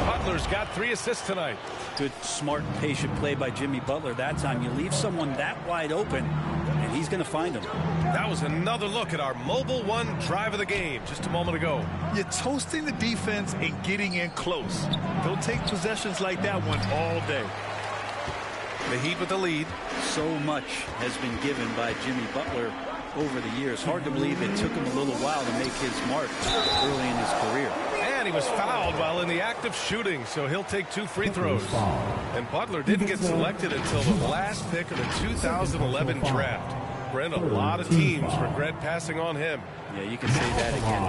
Butler's got 3 assists tonight. Good, smart, patient play by Jimmy Butler that time. You leave someone that wide open, and he's going to find him. That was another look at our Mobile One drive of the game just a moment ago. You're toasting the defense and getting in close. They'll take possessions like that one all day. The Heat with the lead. So much has been given by Jimmy Butler over the years. Hard to believe it took him a little while to make his mark early in his career. And he was fouled while in the act of shooting, so he'll take 2 free throws. And Butler didn't get selected until the last pick of the 2011 draft. Brent, a lot of teams regret passing on him. Yeah, you can say that again,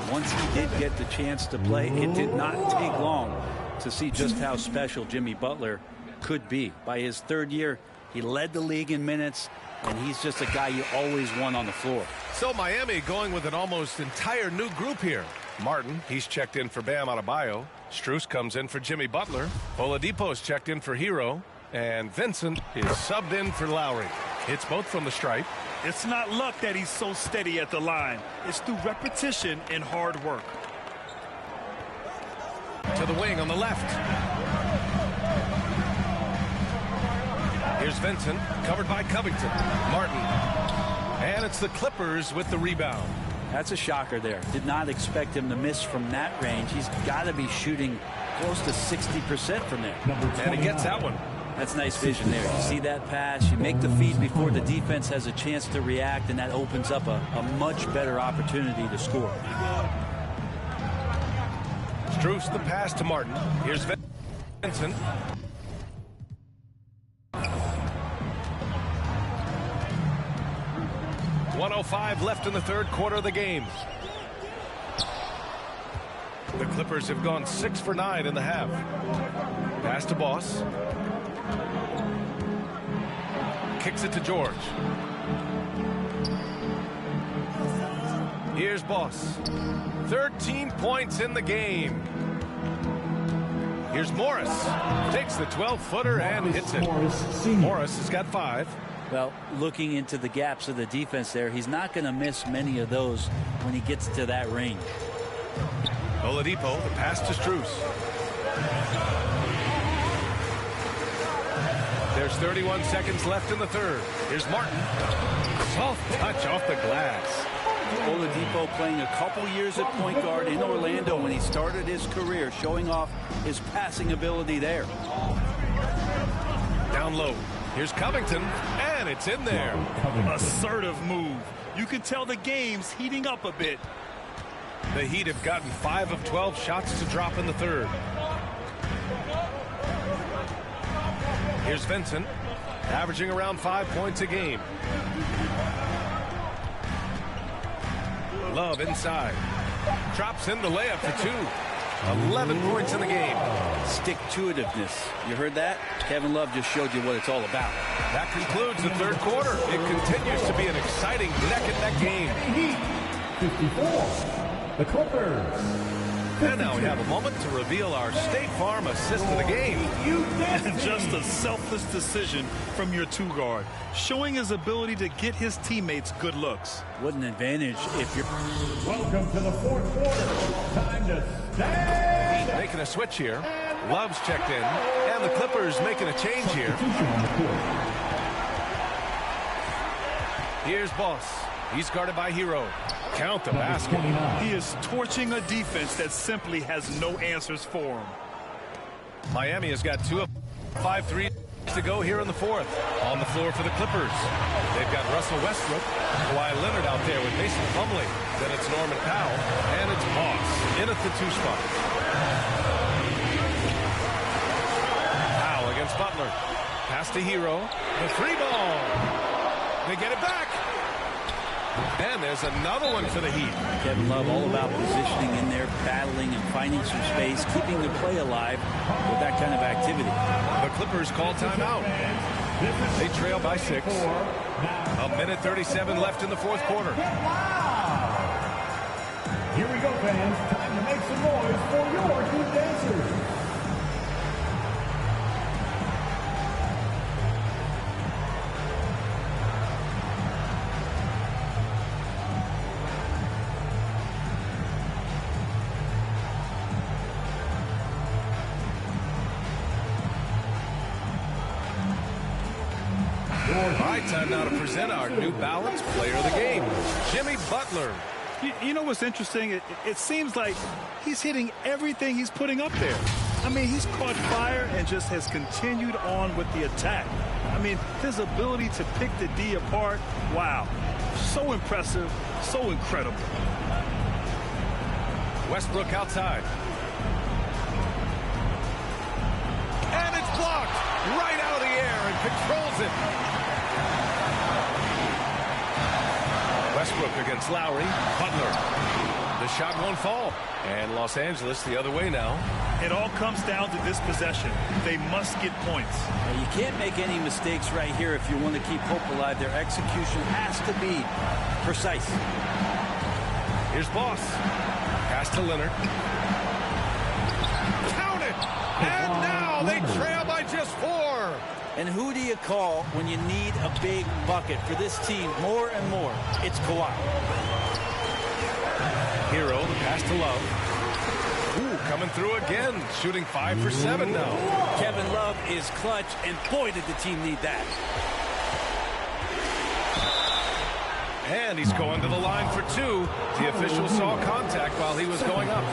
BA. Once he did get the chance to play, it did not take long to see just how special Jimmy Butler could be. By his 3rd year, he led the league in minutes, and he's just a guy you always want on the floor. So Miami going with an almost entire new group here. Martin, he's checked in for Bam Adebayo. Strus comes in for Jimmy Butler. Oladipo's checked in for Hero. And Vincent is subbed in for Lowry. Hits both from the stripe. It's not luck that he's so steady at the line. It's through repetition and hard work. To the wing on the left. Here's Vincent, covered by Covington. Martin. And it's the Clippers with the rebound. That's a shocker there. Did not expect him to miss from that range. He's got to be shooting close to 60% from there. And he gets that one. That's nice vision there. You see that pass, you make the feed before the defense has a chance to react, and that opens up a much better opportunity to score. Strus the pass to Martin. Here's Vincent. .105 left in the 3rd quarter of the game. The Clippers have gone 6 for 9 in the half. Pass to Boss. kicks it to George. Here's Boss. 13 points in the game. Here's Morris. Takes the 12-footer and hits it. Morris has got 5. Well, looking into the gaps of the defense there, he's not going to miss many of those when he gets to that range. Oladipo, the pass to Strus. There's 31 seconds left in the third. Here's Martin. Soft touch off the glass. Oladipo playing a couple years at point guard in Orlando when he started his career, showing off his passing ability there. Down low. Here's Covington, and it's in there. Assertive move. You can tell the game's heating up a bit. The Heat have gotten 5 of 12 shots to drop in the third. Here's Vincent, averaging around 5 points a game. Love inside. Drops in the layup for 2. 11 points in the game. Stick-to-itiveness. You heard that? Kevin Love just showed you what it's all about. That concludes the third quarter. It continues to be an exciting neck-and-neck game. Heat 54. The Clippers. And now we have a moment to reveal our State Farm assist of the game. And just a selfless decision from your 2-guard, showing his ability to get his teammates good looks. What an advantage if you're... Welcome to the fourth quarter. Time to stand. Making a switch here. Love's checked in. And the Clippers making a change here. Here's Boss. He's guarded by Hero. Count the basket. He is torching a defense that simply has no answers for him. Miami has got 2 of 5 threes to go here in the fourth. On the floor for the Clippers. They've got Russell Westbrook, Kawhi Leonard out there with Mason Plumlee. Then it's Norman Powell, and it's Boss in at the 2 spot. Powell against Butler. Pass to Hero. The 3-ball. They get it back. And there's another one for the Heat. Kevin Love all about positioning in there, battling and finding some space, keeping the play alive with that kind of activity. The Clippers call timeout. They trail by 6. A minute 37 left in the fourth quarter. Here we go, fans. Time to make some noise for your Heat dancers. Time now to present our New Balance Player of the Game, Jimmy Butler. You know what's interesting? It seems like he's hitting everything he's putting up there. I mean, he's caught fire and just has continued on with the attack. I mean, his ability to pick the D apart, wow. So impressive, so incredible. Westbrook outside. And it's blocked right out of the air and controls it. Westbrook against Lowry. Butler. The shot won't fall. And Los Angeles the other way now. It all comes down to this possession. They must get points. Now, you can't make any mistakes right here if you want to keep hope alive. Their execution has to be precise. Here's Boss. Pass to Leonard. Count it! And now they trail by just 4. And who do you call when you need a big bucket for this team more and more? It's Kawhi. Hero, the pass to Love. Ooh, coming through again. Shooting 5 for 7 now. Kevin Love is clutch, and boy, did the team need that. And he's going to the line for 2. The official saw contact while he was going up.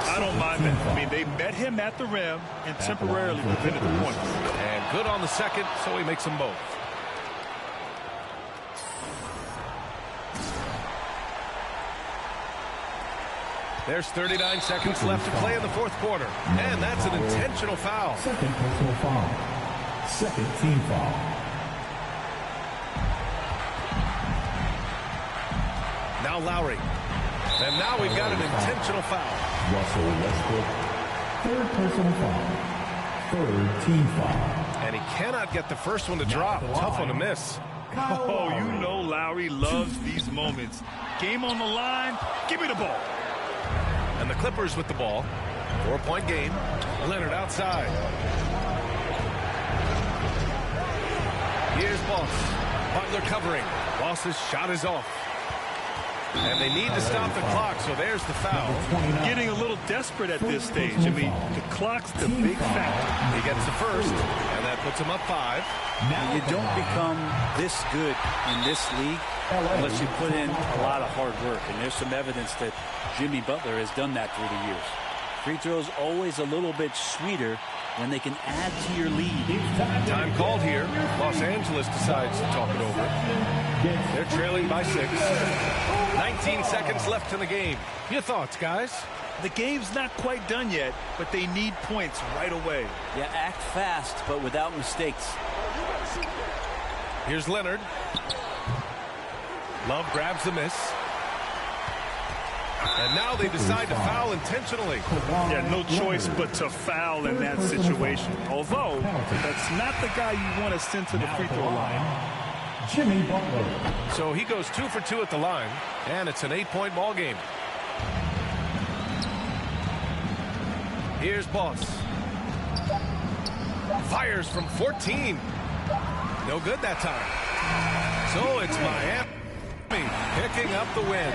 I don't mind that. I mean, they met him at the rim and temporarily prevented the points. And good on the second, so he makes them both. There's 39 seconds left to play in the fourth quarter. And that's an intentional foul. Second personal foul. Second team foul. Now Lowry. And now we've got an intentional foul. Russell Westbrook. Third personal foul. Third team foul. And he cannot get the first one to drop. Tough one to miss. Oh, you know Lowry loves these moments. Game on the line, give me the ball. And the Clippers with the ball. 4-point game. Leonard outside. Here's Boss. Butler covering. Boss's shot is off. And they need to stop the clock, so there's the foul. Getting a little desperate at this stage. I mean, the clock's the big factor. He gets the first, and that puts him up 5. You don't become this good in this league unless you put in a lot of hard work. And there's some evidence that Jimmy Butler has done that through the years. Free throws always a little bit sweeter when they can add to your lead. Time called here. Los Angeles decides to talk it over. They're trailing by 6. 19 seconds left in the game. Your thoughts, guys? The game's not quite done yet, but they need points right away. Yeah, act fast, but without mistakes. Here's Leonard. Love grabs the miss. And now they decide to foul intentionally. Yeah, no choice but to foul in that situation. Although, that's not the guy you want to send to the free throw line. Jimmy Butler. So he goes 2 for 2 at the line, and it's an 8-point ball game. Here's Boss. Fires from 14. No good that time. So it's Miami picking up the win.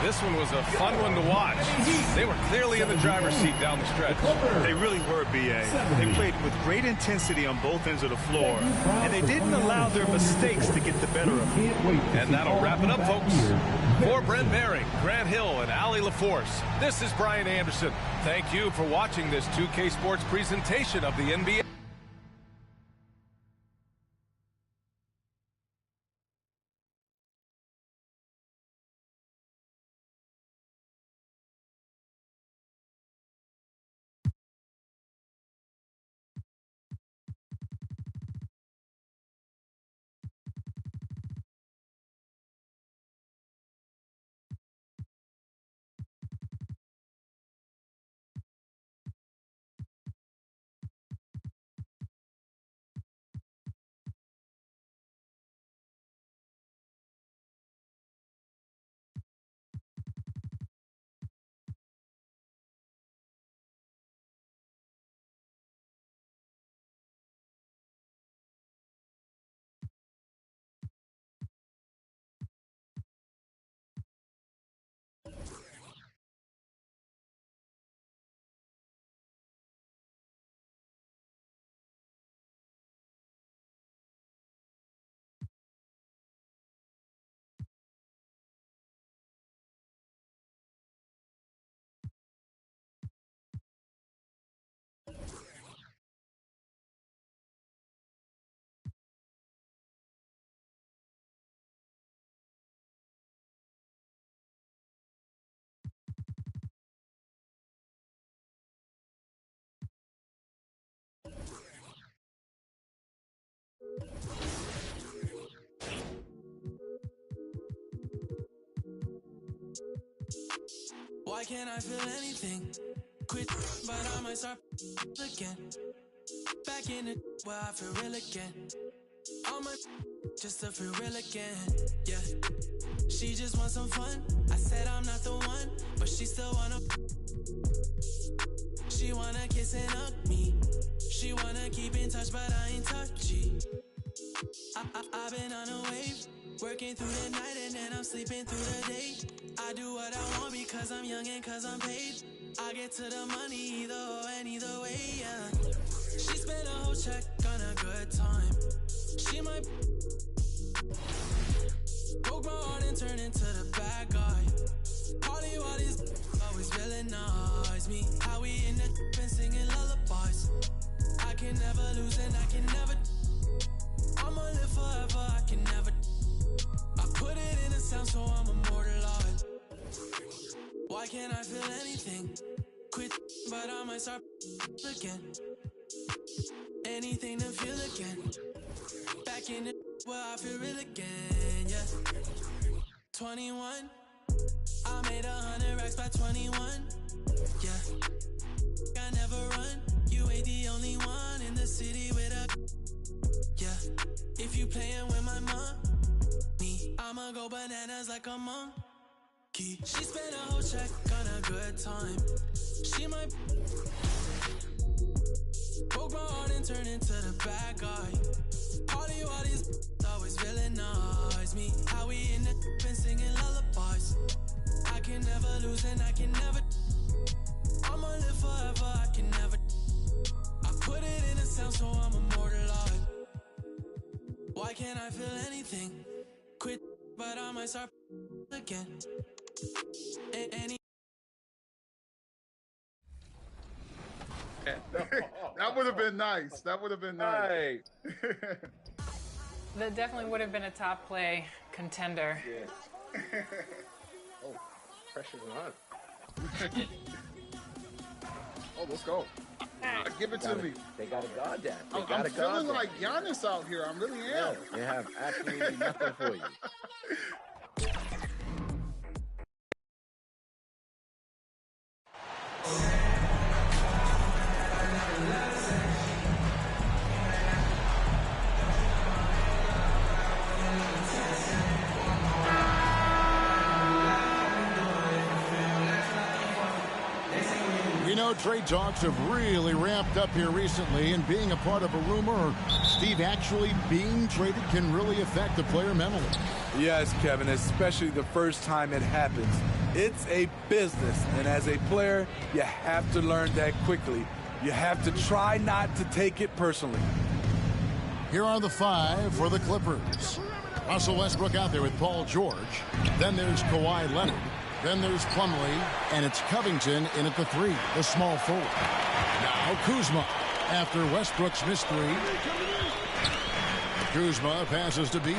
This one was a fun one to watch. They were clearly in the driver's seat down the stretch. They really were, B.A. They played with great intensity on both ends of the floor, and they didn't allow their mistakes to get the better of them. And that'll wrap it up, folks. For Brent Behring, Grant Hill, and Allie LaForce, this is Brian Anderson. Thank you for watching this 2K Sports presentation of the NBA. Why can't I feel anything? Quit, but I might start again. Back in it where I feel real again. All my just to feel real again. Yeah, she just wants some fun. I said I'm not the one, but she still wanna. She wanna kiss and hug me. She wanna keep in touch, but I ain't touchy. I've been on a wave, working through the night and then I'm sleeping through the day. I do what I want because I'm young and cause I'm paid. I get to the money either or and either way, yeah. She spent a whole check on a good time. She might broke my heart and turned into the bad guy. Hollywood always villainize me. How we in the and singing lullabies. I can never lose and I can never. I'ma live forever, I can never. I put it in a sound so I'm immortalized. Why can't I feel anything? Quit, but I might start again. Anything to feel again. Back in it where I feel real again, yeah. 21, I made 100 racks by 21, yeah. I never run, you ain't the only one in the city with a. Yeah, if you playin' with my money, I'ma go bananas like a monkey. She spent a whole check on a good time. She might broke my heart and turn into the bad guy. All these always villainize me. How we in the been singing lullabies. I can never lose and I can never. I'ma live forever, I can never. I put it in a sound so I'm immortalized. Why can't I feel anything? Quit, but I might start again. Any That would have been nice. That would have been nice. That definitely would have been a top play contender. Yeah. Oh, pressure's on. Oh, let's go. Give it to me. They got a guard that. I'm feeling like Giannis out here. I really am. They have absolutely nothing for you. Trade talks have really ramped up here recently, and being a part of a rumor or Steve actually being traded can really affect the player mentally. Yes, Kevin, especially the first time it happens. It's a business, and as a player, you have to learn that quickly. You have to try not to take it personally. Here are the 5 for the Clippers. Russell Westbrook out there with Paul George. Then there's Kawhi Leonard. Then there's Plumlee, and it's Covington in at the 3, the small forward. Now Kuzma after Westbrook's missed 3. Kuzma passes to Beal.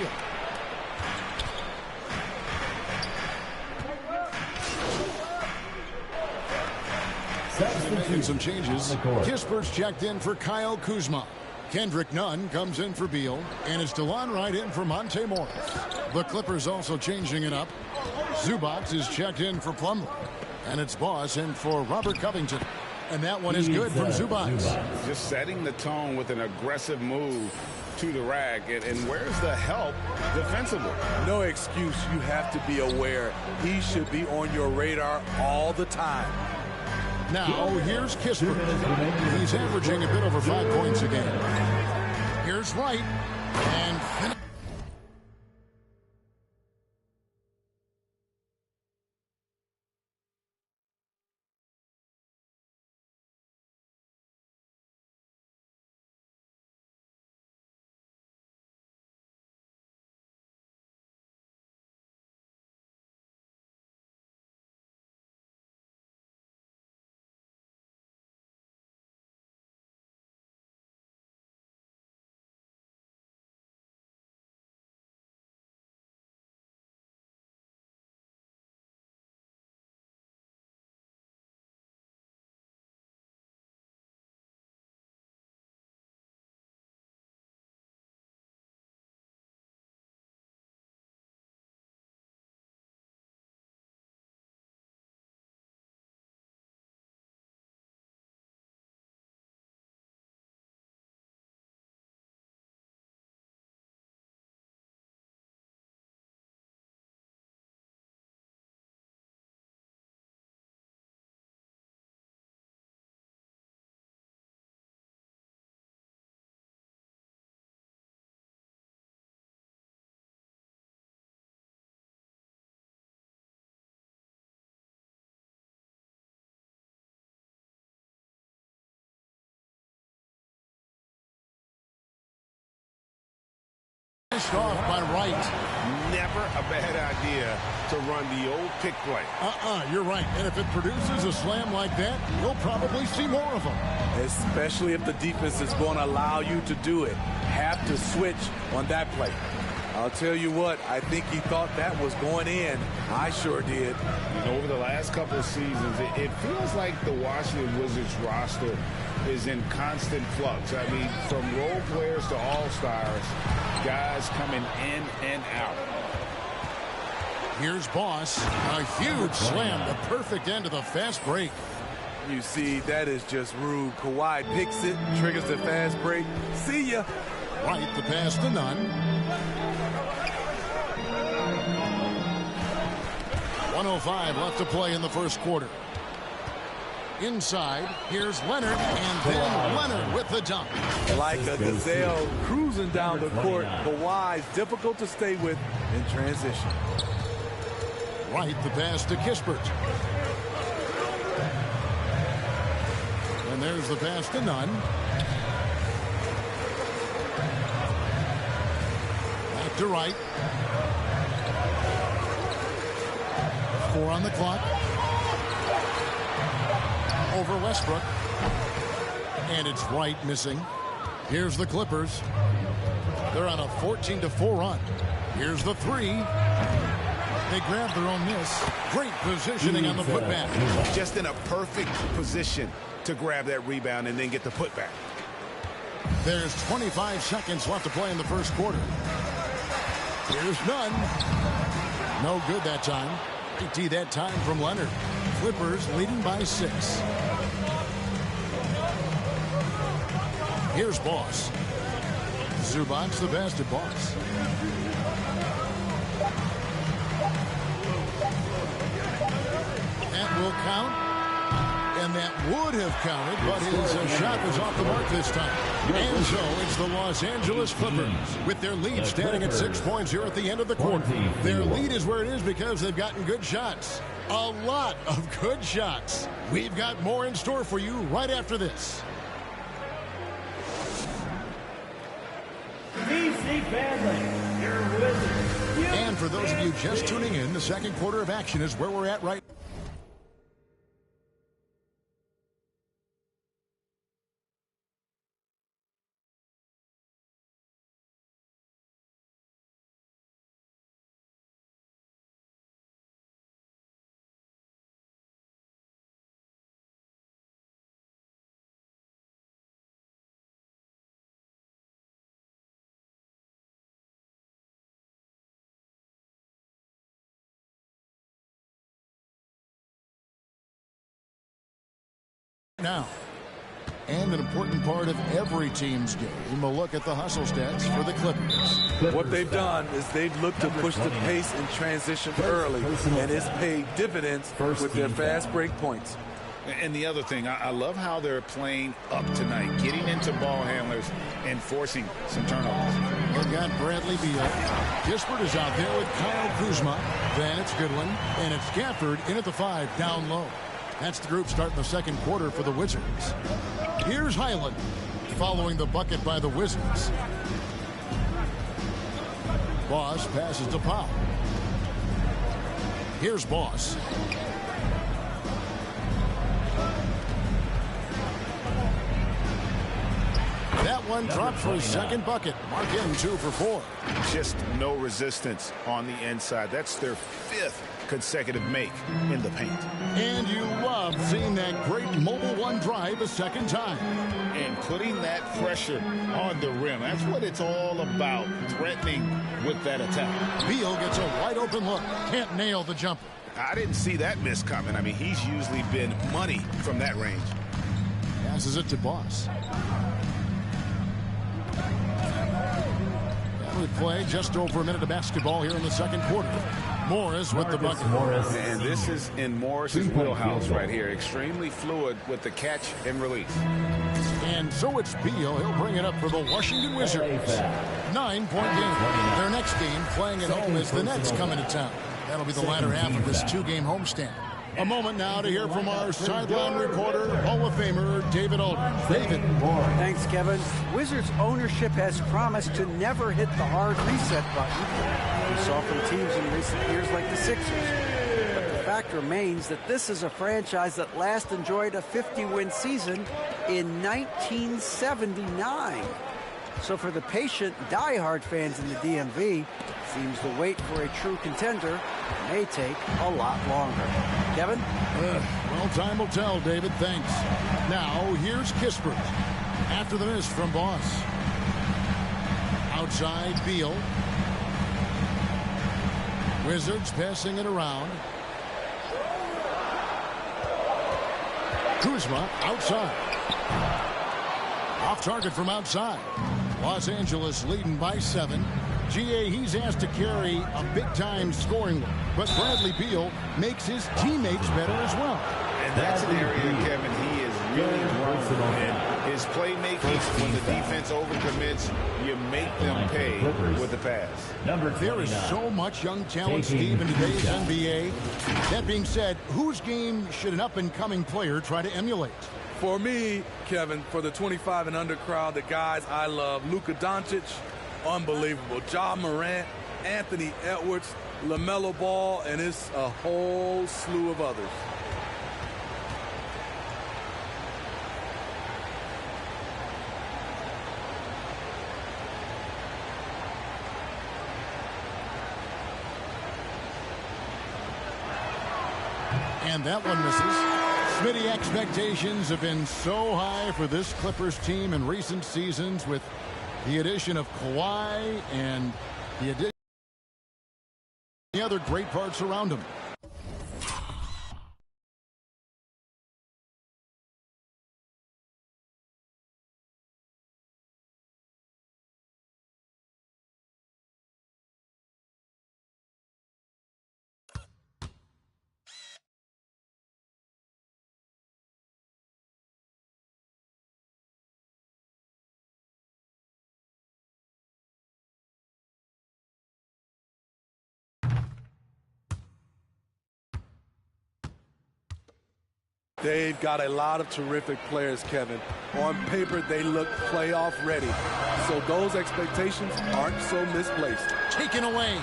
Making some changes. Kisper's checked in for Kyle Kuzma. Kendrick Nunn comes in for Beal, and it's DeLon Wright in for Monte Morris. The Clippers also changing it up. Zubac is checked in for Plumlee, and it's Boss in for Robert Covington. And that one is good from Zubac. Just setting the tone with an aggressive move to the rack. And where's the help defensively? No excuse. You have to be aware. He should be on your radar all the time. Now, here's Kisper. He's averaging a bit over 5 points a game. Here's Wright. And off by Wright. Never a bad idea to run the old pick play. You're right. And if it produces a slam like that, you'll probably see more of them. Especially if the defense is going to allow you to do it. Have to switch on that play. I'll tell you what, I think he thought that was going in. I sure did. You know, over the last couple of seasons, it feels like the Washington Wizards roster is in constant flux. I mean, from role players to all-stars, guys coming in and out. Here's Boss. A huge slam, the perfect end of the fast break. You see, that is just rude. Kawhi picks it, triggers the fast break. See ya. Right, the pass to Nunn. 1:05 left to play in the first quarter. Inside, here's Leonard, and then Leonard with the dunk. Like a gazelle cruising down the court, Kawhi's difficult to stay with in transition. Right, the pass to Kispert. And there's the pass to Nunn. Back to Wright. 4 on the clock. Over Westbrook. And it's Wright missing. Here's the Clippers. They're on a 14-4 run. Here's the three. They grab their own miss. Great positioning on the putback. Just in a perfect position to grab that rebound and then get the putback. There's 25 seconds left to play in the first quarter. Here's Nunn. No good that time. 80 that time from Leonard. Clippers leading by 6. Here's Boss. Zubac the best at Boss. That will count. And that would have counted, but his shot was off the mark this time. And so it's the Los Angeles Clippers with their lead standing at 6 points here at the end of the quarter. Their lead is where it is because they've gotten good shots. A lot of good shots. We've got more in store for you right after this. And for those of you just tuning in, the second quarter of action is where we're at right now. Now, and an important part of every team's game, a look at the hustle stats for the Clippers. What they've done is they've looked to push the pace in transition early, and it's paid dividends with their fast break points. And the other thing, I love how they're playing up tonight, getting into ball handlers and forcing some turnovers. They've got Bradley Beal. Kispert is out there with Kyle Kuzma. Then it's Goodwin, and it's Gafford in at the 5 down low. That's the group starting the second quarter for the Wizards. Here's Highland following the bucket by the Wizards. Boss passes to Powell. Here's Boss. That one dropped for his second bucket. Mark in 2 for 4. Just no resistance on the inside. That's their 5th consecutive make in the paint. And you love seeing that great mobile one drive a second time. And putting that pressure on the rim. That's what it's all about, threatening with that attack. Beal gets a wide open look. Can't nail the jumper. I didn't see that miss coming. I mean, he's usually been money from that range. Passes it to Boss. We play just over a minute of basketball here in the second quarter. Morris with the bucket. And this is in Morris's wheelhouse right here. Extremely fluid with the catch and release. And so it's Beal. He'll bring it up for the Washington Wizards. 9-point game. Their next game playing at home as the Nets come into town. That'll be the latter half of this 2-game homestand. A moment now to hear from our sideline reporter, Hall of Famer David Aldridge. David. Thanks, Kevin. Wizards ownership has promised to never hit the hard reset button we saw from teams in recent years like the Sixers. But the fact remains that this is a franchise that last enjoyed a 50-win season in 1979. So for the patient, diehard fans in the DMV, seems the wait for a true contender may take a lot longer. Kevin? Well, time will tell, David. Thanks. Now, here's Kispert. After the miss from Boss. Outside, Beal. Wizards passing it around. Kuzma outside. Off target from outside. Los Angeles leading by 7. GA, he's asked to carry a big-time scoring load, but Bradley Beal makes his teammates better as well. And that's an area, Kevin, he is really grown in. His playmaking, when the defense overcommits, you make them pay with the pass. There is so much young talent, Steve, in today's NBA. That being said, whose game should an up-and-coming player try to emulate? For me, Kevin, for the 25 and under crowd, the guys I love, Luka Doncic, unbelievable. Ja Morant, Anthony Edwards, LaMelo Ball, and it's a whole slew of others. And that one misses. Smitty, expectations have been so high for this Clippers team in recent seasons with the addition of Kawhi and the addition of the other great parts around him. They've got a lot of terrific players, Kevin. On paper, they look playoff ready. So those expectations aren't so misplaced. Taken away.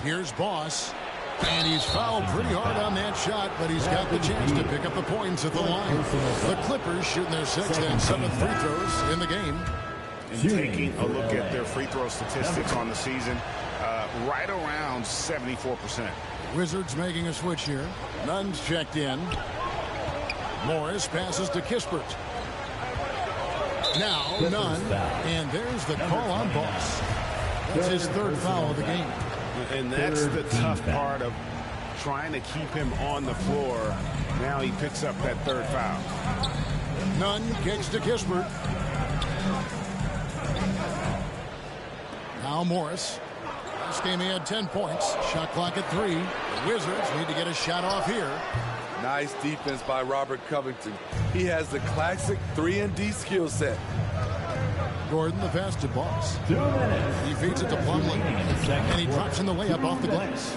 Here's Boss. And he's fouled pretty hard on that shot, but he's got the chance to pick up the points at the line. The Clippers shooting their 6th and 7th free throws in the game. And taking a look at their free throw statistics on the season, right around 74%. Wizards making a switch here. Nunn's checked in. Morris passes to Kispert. Now Nunn. And there's the call on Boss. That's his 3rd foul of the game. And that's the tough part of trying to keep him on the floor. Now he picks up that 3rd foul. Nunn kicks to Kispert. Now Morris. This game he had 10 points. Shot clock at 3. The Wizards need to get a shot off here. Nice defense by Robert Covington. He has the classic 3-and-D skill set. Gordon, the pass to Boss. 2 minutes. He feeds it to Plumlee. And he drops in the layup off the glass.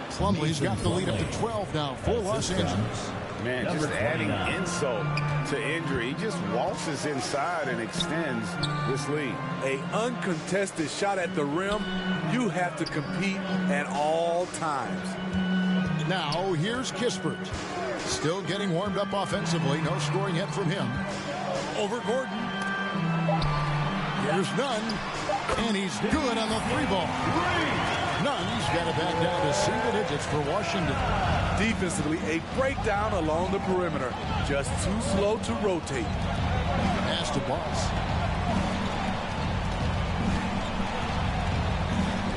Plumlee's got the lead up to 12 now for Los Angeles. Man, just adding insult to injury. He just waltzes inside and extends this lead. A uncontested shot at the rim. You have to compete at all times. Now, here's Kispert. Still getting warmed up offensively. No scoring yet from him. Over Gordon. Here's Nunn. And he's good on the 3-ball. Nunn's got it back down to single digits for Washington. Defensively, a breakdown along the perimeter. Just too slow to rotate. Pass to Boss.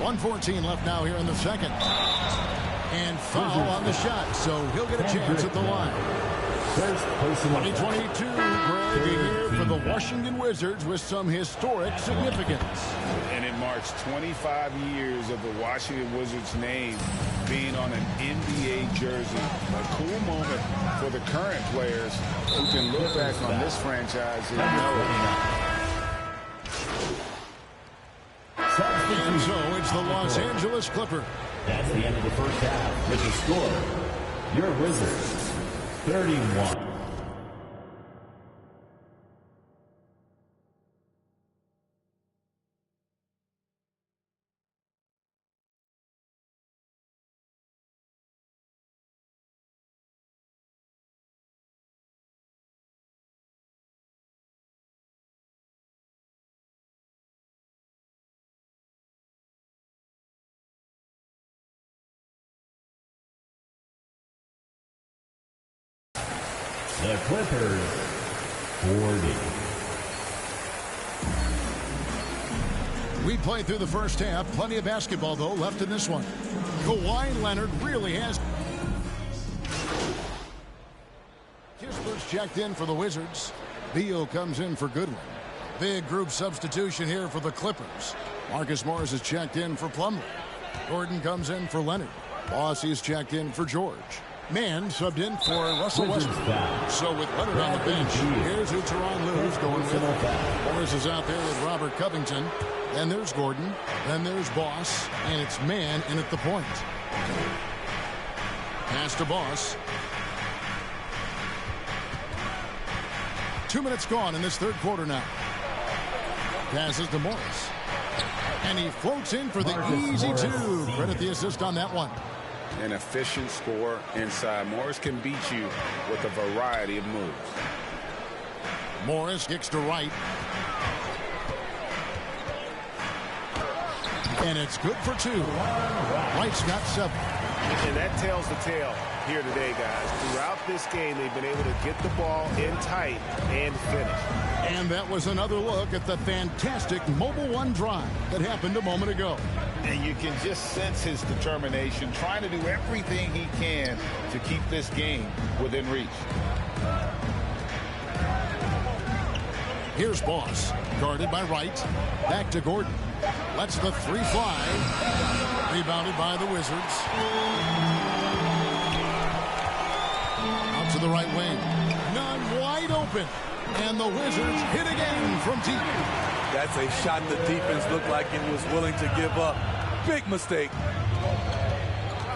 1:14 left now here in the second. And foul on the shot, so he'll get a chance at the line. 2022, Greg, a year for the Washington Wizards with some historic significance. And it marks 25 years of the Washington Wizards name being on an NBA jersey. A cool moment for the current players who can look back on this franchise and know it. And so it's the Los Angeles Clippers. That's the end of the first half with the score. Your Wizards, 31. The Clippers, 40. We played through the first half. Plenty of basketball, though, left in this one. Kawhi Leonard really has checked in for the Wizards. Beal comes in for Goodwin. Big group substitution here for the Clippers. Marcus Morris is checked in for Plumlee. Gordon comes in for Leonard. Boss is checked in for George. Mann subbed in for Russell Westbrook. So with Leonard on the bench, here's who Tyronn Lue's going with. Morris is out there with Robert Covington. Then there's Gordon. Then there's Boss. And it's Mann in at the point. Pass to Boss. 2 minutes gone in this third quarter now. Passes to Morris. And he floats in for the easy two. Credit the assist on that one. An efficient score inside. Morris can beat you with a variety of moves. Morris kicks to Wright. And it's good for two. Wright's got 7. And that tells the tale here today, guys. Throughout this game, they've been able to get the ball in tight and finish. And that was another look at the fantastic Mobile One drive that happened a moment ago. And you can just sense his determination, trying to do everything he can to keep this game within reach. Here's Boss, guarded by Wright. Back to Gordon. Lets the 3 fly. Rebounded by the Wizards. Out to the right wing. Nunn wide open. And the Wizards hit again from deep. That's a shot the defense looked like it was willing to give up. Big mistake.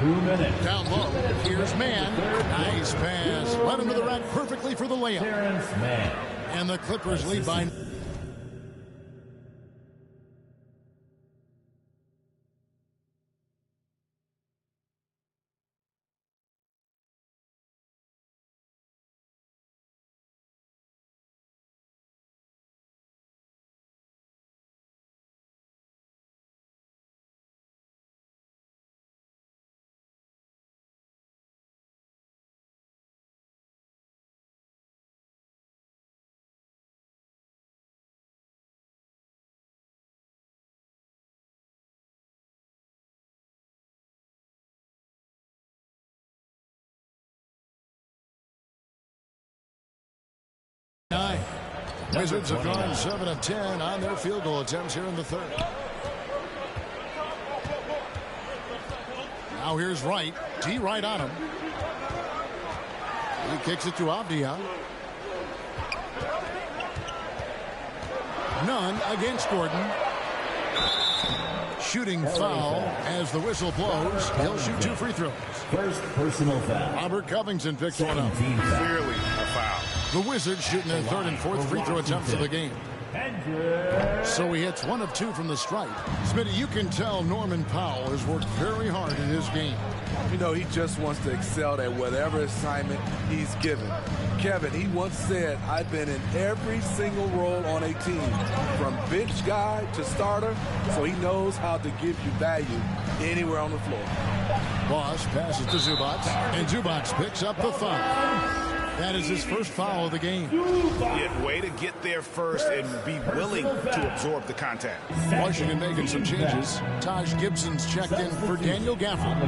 2 minutes. Down low. Here's Mann. Nice pass. Led him to the rack perfectly for the layup. Terrence Mann. And the Clippers lead by... Wizards have gone 7 of 10 on their field goal attempts here in the third. Now here's Wright. T right on him. He kicks it to Avdia. Nunn against Gordon. Shooting foul as the whistle blows. He'll shoot 2 free throws. First personal foul. Robert Covington picks one up. Clearly a foul. The Wizards shooting their third and fourth free throw attempts of the game. So he hits 1 of 2 from the stripe. Smitty, you can tell Norman Powell has worked very hard in his game. You know, he just wants to excel at whatever assignment he's given. Kevin, he once said, I've been in every single role on a team, from bench guy to starter, so he knows how to give you value anywhere on the floor. Boss passes to Zubac, and Zubac picks up the foul. That is his first foul of the game. Yeah, way to get there first and be willing to absorb the contact. Washington making some changes. Taj Gibson's checked in for Daniel Gafford.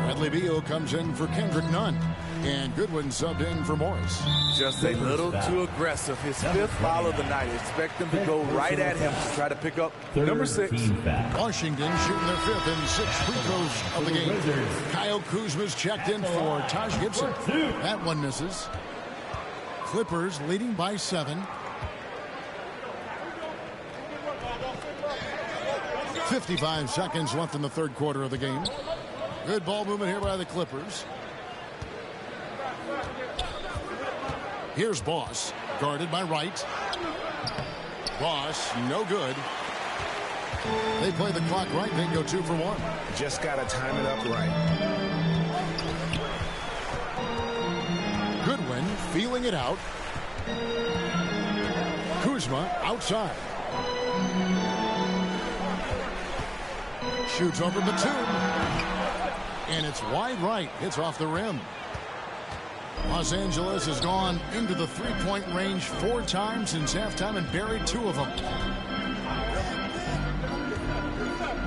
Bradley Beal comes in for Kendrick Nunn. And Goodwin subbed in for Morris. Just a little too aggressive. His 5th foul of the night. Expect them to go right at him to try to pick up number 6. Washington shooting their 5th and 6th free throws of the game. Kyle Kuzma's checked in for Taj Gibson. That one misses. Clippers leading by 7. 55 seconds left in the third quarter of the game. Good ball movement here by the Clippers. Here's Boss, guarded by Wright. Boss, no good. They play the clock right, then go 2 for 1. Just got to time it up right. Goodwin feeling it out. Kuzma outside. Shoots over the 2. And it's wide right. It's off the rim. Los Angeles has gone into the 3-point range 4 times since halftime and buried 2 of them.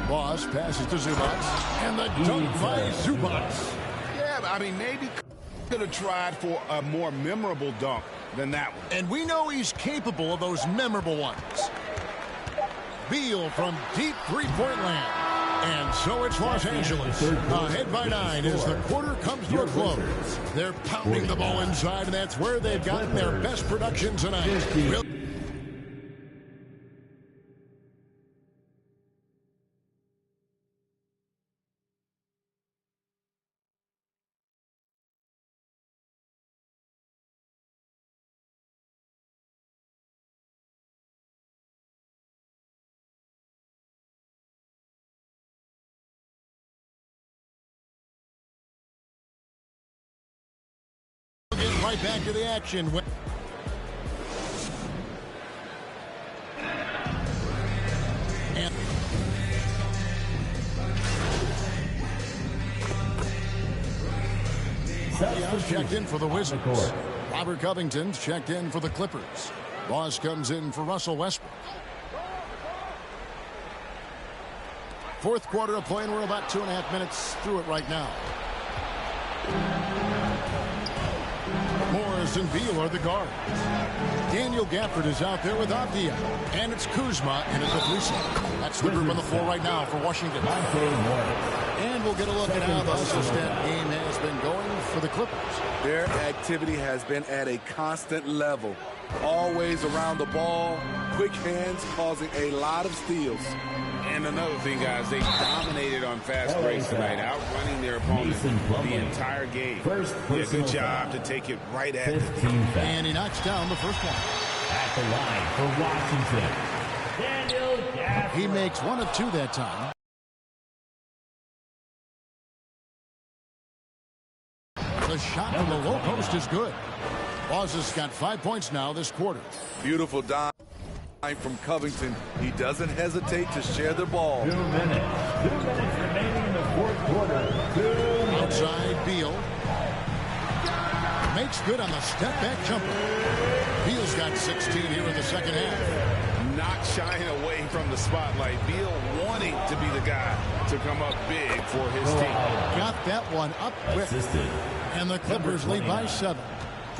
Boss passes to Zubac. And the dunk by Zubac. Yeah, I mean, maybe could have tried for a more memorable dunk than that one. And we know he's capable of those memorable ones. Beal from deep three-point land. And so it's Los Angeles. Ahead by 9 as the quarter comes to a close. They're pounding the ball inside, and that's where they've gotten their best production tonight. Right back to the action. And Diaz checked in for the Wizards. Robert Covington's checked in for the Clippers. Boss comes in for Russell Westbrook. Fourth quarter of play, and we're about 2.5 minutes through it right now. Morris and Beal are the guards. Daniel Gafford is out there with Avdia. And it's Kuzma in at the 3 slot. That's the group on the floor right now for Washington. And we'll get a look at how the hustle-step game has been going for the Clippers. Their activity has been at a constant level. Always around the ball, quick hands causing a lot of steals. And another thing, guys, they dominated on fast breaks tonight, outrunning their opponent the entire game. Did a good job to take it right at them. And he knocks down the first one. At the line for Washington, Daniel Gafford. He makes 1 of 2 that time. The shot from the low post is good. Boss has got 5 points now this quarter. Beautiful dime from Covington. He doesn't hesitate to share the ball. 2 minutes. 2 minutes remaining in the fourth quarter. 2 minutes. Outside Beal. Makes good on the step-back jumper. Beal's got 16 here in the second half. Not shying away from the spotlight. Beal wanting to be the guy to come up big for his team. Got that one up quick. And the Clippers lead by 7.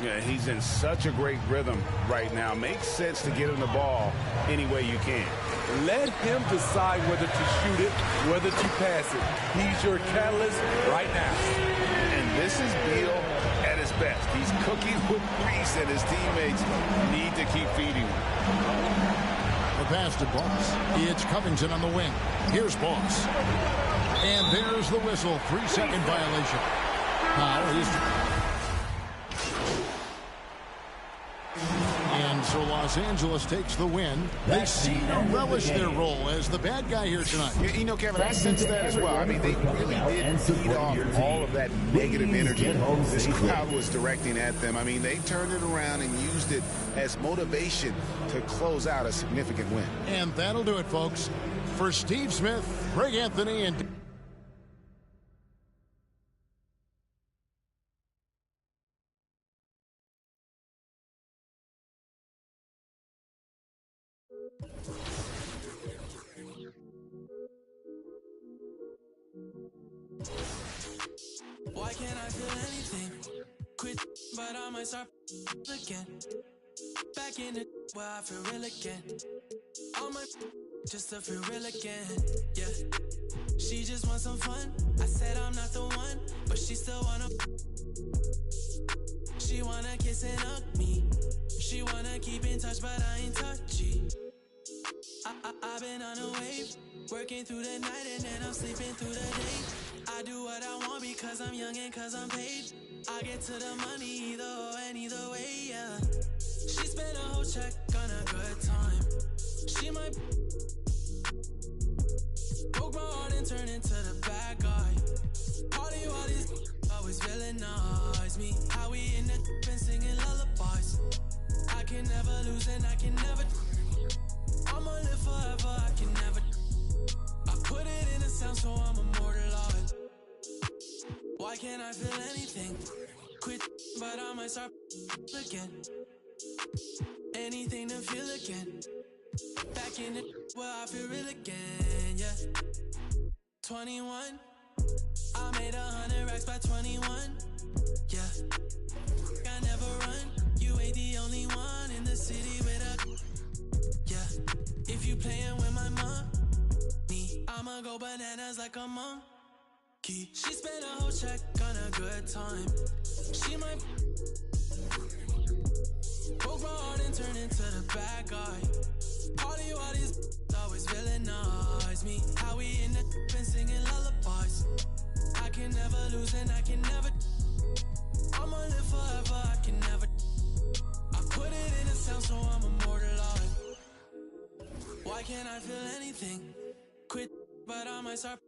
Yeah, he's in such a great rhythm right now. Makes sense to get him the ball any way you can. Let him decide whether to shoot it, whether to pass it. He's your catalyst right now. And this is Beal at his best. He's cooking with grease, and his teammates need to keep feeding him. The pass to Boss. It's Covington on the wing. Here's Boss. And there's the whistle. 3-second violation. Now he's... And so Los Angeles takes the win. They seem to relish their role as the bad guy here tonight. You know, Kevin, I sense that as well. I mean, they really did feed off all of that negative energy this crowd was directing at them. I mean, they turned it around and used it as motivation to close out a significant win. And that'll do it, folks. For Steve Smith, Greg Anthony, and... Why can't I feel anything? Quit, but I might start again. Back in the where I feel real again. All my just to feel real again. Yeah, she just wants some fun. I said I'm not the one, but she still wanna. She wanna kiss and hug me. She wanna keep in touch, but I ain't touchy. I've been on a wave, working through the night and then I'm sleeping through the day. I do what I want because I'm young and cause I'm paid. I get to the money either or and either way, yeah. She spent a whole check on a good time. She might broke my heart and turned into the bad guy. Party while these always villainize me. How we in the and singing lullabies. I can never lose and I can never. I'ma live forever, I can never. I put it in a sound so I'm immortalized. Why can't I feel anything? Quit, but I might start again. Anything to feel again. Back in it where I feel real again, yeah. 21, I made 100 racks by 21, yeah. I never run, you ain't the only city with a, yeah. If you playing with my money, I'ma go bananas like a monkey. She spent a whole check on a good time. She might broke my heart and turn into the bad guy. All these always villainize me. How we in the been singing lullabies. I can never lose and I can never. I'ma live forever, I can never. I put it in a sound so I'm immortalized. Why can't I feel anything? Quit, but I might start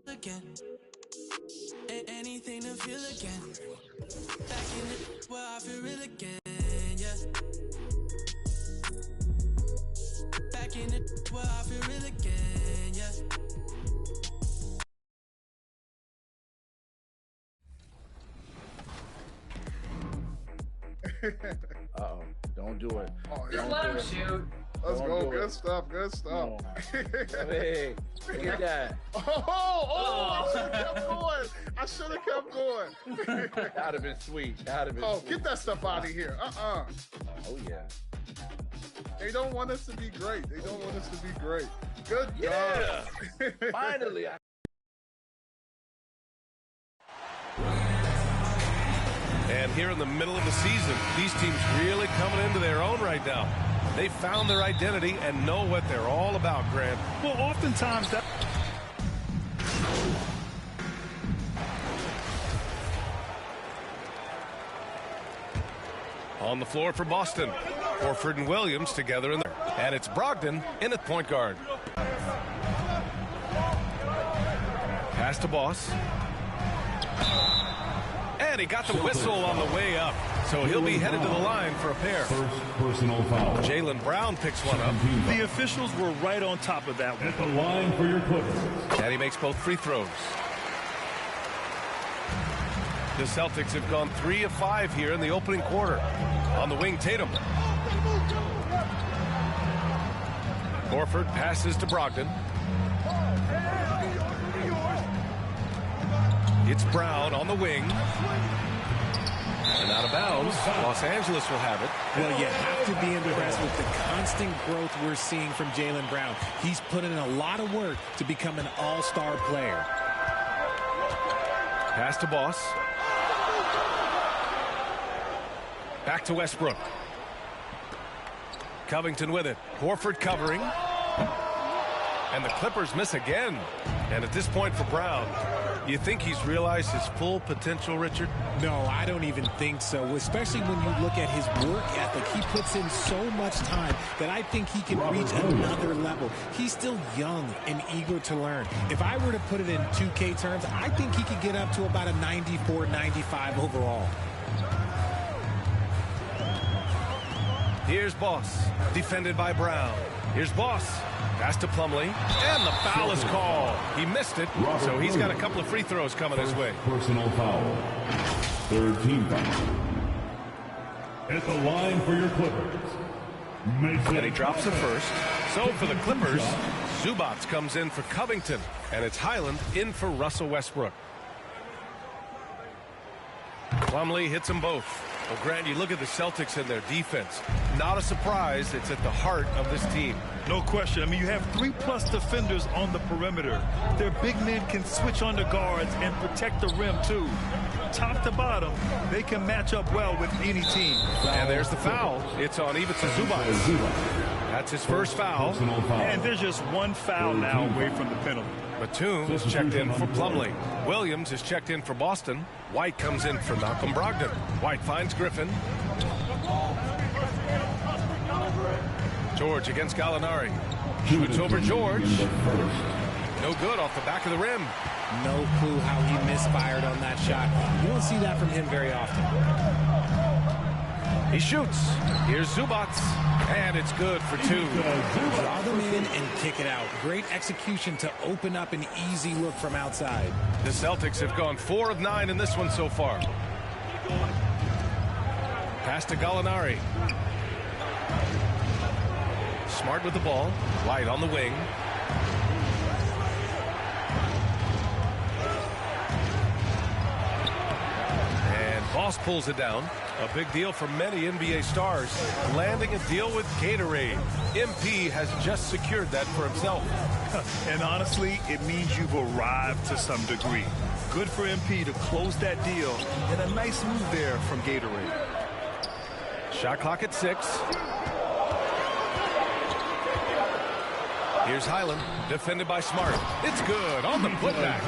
again. Anything to feel again. Back in the where I feel real again, yeah. Back in the where I feel real again, yeah. Uh-oh. Don't do it. Oh, Just let him shoot. Let's Don't go. do Good it. stuff. Good stuff. Hey, look at that. I should have kept going. I should have kept going. That'd have been sweet. That'd have been sweet. Get that stuff out of here. Oh, yeah. They don't want us to be great. They don't want us to be great. Good Yeah. job. Finally. And here in the middle of the season, these teams really coming into their own right now. They found their identity and know what they're all about, Grant. Well, oftentimes that... On the floor for Boston. Horford and Williams together in there. And it's Brogdon in at point guard. Pass to Boss. And he got the whistle on the way up. So he'll be headed to the line for a pair. First personal foul. Jaylen Brown picks one up. The officials were right on top of that one. At the line for your Clippers. And he makes both free throws. The Celtics have gone 3 of 5 here in the opening quarter. On the wing, Tatum. Horford passes to Brogdon. It's Brown on the wing. And out of bounds. Los Angeles will have it. Well, you have to be impressed with the constant growth we're seeing from Jaylen Brown. He's put in a lot of work to become an all-star player. Pass to Boss. Back to Westbrook. Covington with it. Horford covering. And the Clippers miss again. And at this point for Brown, you think he's realized his full potential, Richard? No, I don't even think so, especially when you look at his work ethic. He puts in so much time that I think he can reach another level. He's still young and eager to learn. If I were to put it in 2K terms, I think he could get up to about a 94, 95 overall. Here's Boss, defended by Brown. Here's Boss. Pass to Plumlee, and the foul is called. He missed it, so he's got a couple of free throws coming his way. Personal foul. Third team foul. At the line for your Clippers. And he drops the first. So for the Clippers, Zubac comes in for Covington, and it's Highland in for Russell Westbrook. Plumlee hits them both. Well, Grant, you look at the Celtics and their defense. Not a surprise. It's at the heart of this team. No question. I mean, you have 3+ defenders on the perimeter. Their big men can switch on the guards and protect the rim, too. Top to bottom, they can match up well with any team. And there's the foul. It's on Ivica Zubac. That's his first foul. And there's just one foul now away from the penalty. Batum is checked in for Plumlee. Williams is checked in for Boston. White comes in for Malcolm Brogdon. White finds Griffin. George against Gallinari. Shoots over George. No good off the back of the rim. No clue how he misfired on that shot. You don't see that from him very often. He shoots. Here's Zubac. And it's good for 2. Draw them in and kick it out. Great execution to open up an easy look from outside. The Celtics have gone 4 of 9 in this one so far. Pass to Gallinari. Smart with the ball. White on the wing. And Boss pulls it down. A big deal for many NBA stars, landing a deal with Gatorade. MP has just secured that for himself. And honestly, it means you've arrived to some degree. Good for MP to close that deal, and a nice move there from Gatorade. Shot clock at 6. Here's Highland, defended by Smart. It's good on the putback.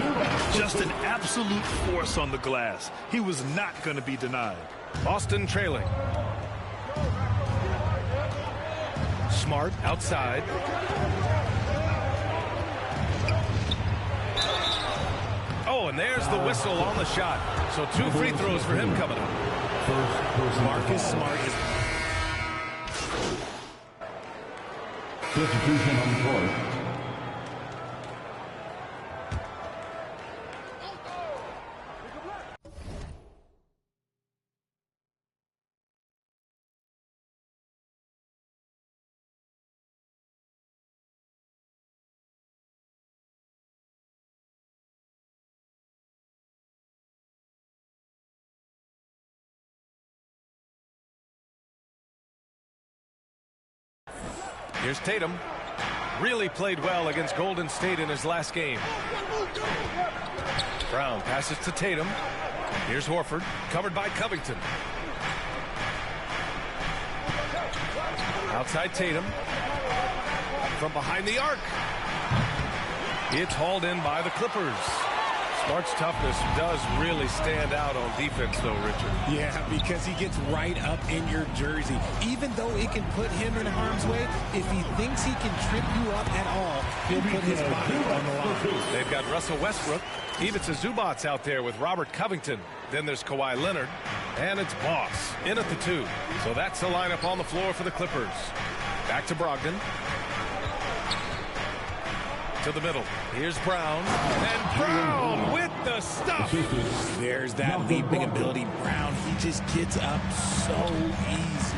Just an absolute force on the glass. He was not going to be denied. Boston trailing. Smart outside. Oh, and there's the whistle on the shot. So 2 free throws for him coming up. Marcus Smart is... Substitution on the court. Here's Tatum. Really played well against Golden State in his last game. Brown passes to Tatum. Here's Horford, covered by Covington. Outside Tatum. From behind the arc. It's hauled in by the Clippers. Smart's toughness does really stand out on defense, though, Richard. Yeah, because he gets right up in your jersey. Even though it can put him in harm's way, if he thinks he can trip you up at all, he'll put his body on the line. They've got Russell Westbrook. Ivica Zubac's out there with Robert Covington. Then there's Kawhi Leonard. And it's Boss in at the 2. So that's the lineup on the floor for the Clippers. Back to Brogdon. To the middle. Here's Brown. And Brown with the stuff. There's that leaping ability. Brown, he just gets up so easy.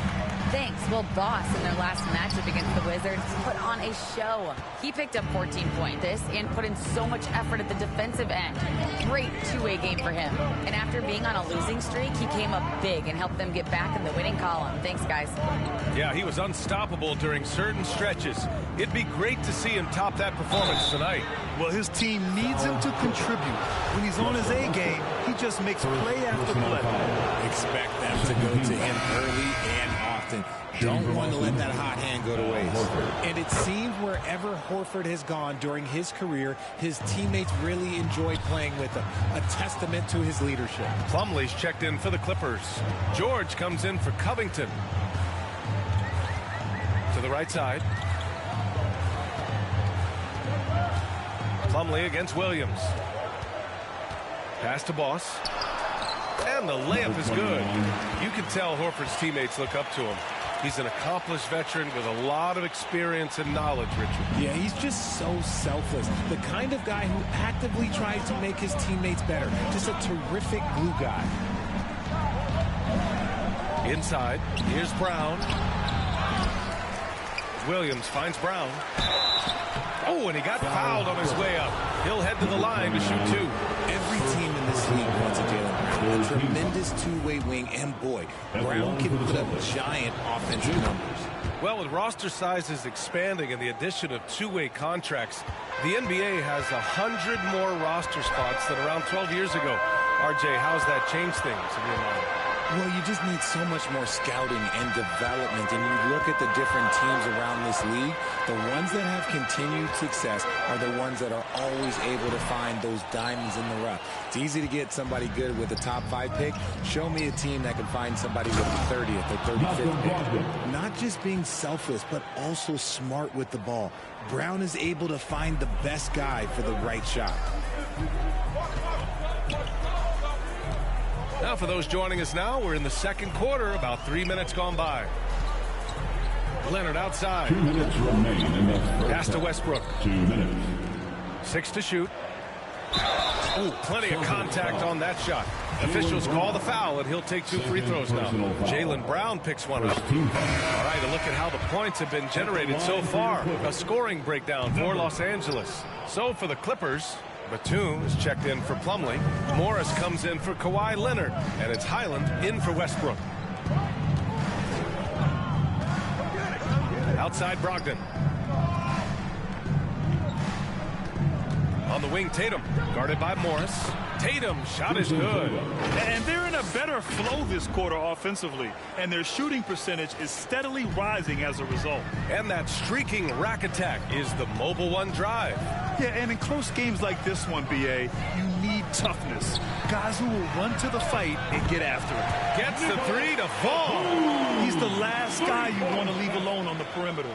Thanks. Well, Boss, in their last matchup against the Wizards, put on a show. He picked up 14 points and put in so much effort at the defensive end. Great two-way game for him. And after being on a losing streak, he came up big and helped them get back in the winning column. Thanks, guys. Yeah, he was unstoppable during certain stretches. It'd be great to see him top that performance tonight. Well, his team needs him to contribute. When he's on his A game, he just makes play after play. Expect them to go to him early and often. Don't want to let that hot hand go to waste. And it seems wherever Horford has gone during his career, his teammates really enjoyed playing with him. A testament to his leadership. Plumlee's checked in for the Clippers. George comes in for Covington. To the right side. Plumlee against Williams. Pass to Boss. And the layup is good. You can tell Horford's teammates look up to him. He's an accomplished veteran with a lot of experience and knowledge, Richard. Yeah, he's just so selfless. The kind of guy who actively tries to make his teammates better. Just a terrific glue guy. Inside, here's Brown. Williams finds Brown. Oh, and he got fouled on his way up. He'll head to the line to shoot 2. Every team in this league wants a Jaylen Brown. A tremendous two-way wing, and boy, Brown can put up giant offensive numbers. Well, with roster sizes expanding and the addition of two-way contracts, the NBA has 100 more roster spots than around 12 years ago. RJ, how's that changed things in your mind? Well, you just need so much more scouting and development. And you look at the different teams around this league, the ones that have continued success are the ones that are always able to find those diamonds in the rough. It's easy to get somebody good with the top 5 pick. Show me a team that can find somebody with the 30th or 35th pick. Not just being selfless, but also smart with the ball. Brown is able to find the best guy for the right shot. Now, for those joining us now, we're in the second quarter, about 3 minutes gone by. Leonard outside. 2 minutes remain in the first Pass to Westbrook. 2 minutes. 6 to shoot. Oh, plenty of contact on that shot. Officials call the foul, and he'll take 2 free throws now. Jaylen Brown picks one up. All right, a look at how the points have been generated so far. A scoring breakdown for Los Angeles. So for the Clippers, Batum is checked in for Plumlee. Morris comes in for Kawhi Leonard. And it's Highland in for Westbrook. Outside Brogdon. On the wing, Tatum, guarded by Morris. Tatum, shot is good. And they're in a better flow this quarter offensively, and their shooting percentage is steadily rising as a result. And that streaking rack attack is the Mobile One drive. Yeah, and in close games like this one, BA, you need toughness. Guys who will run to the fight and get after it. Gets the three to fall. He's the last guy you want to leave alone on the perimeter.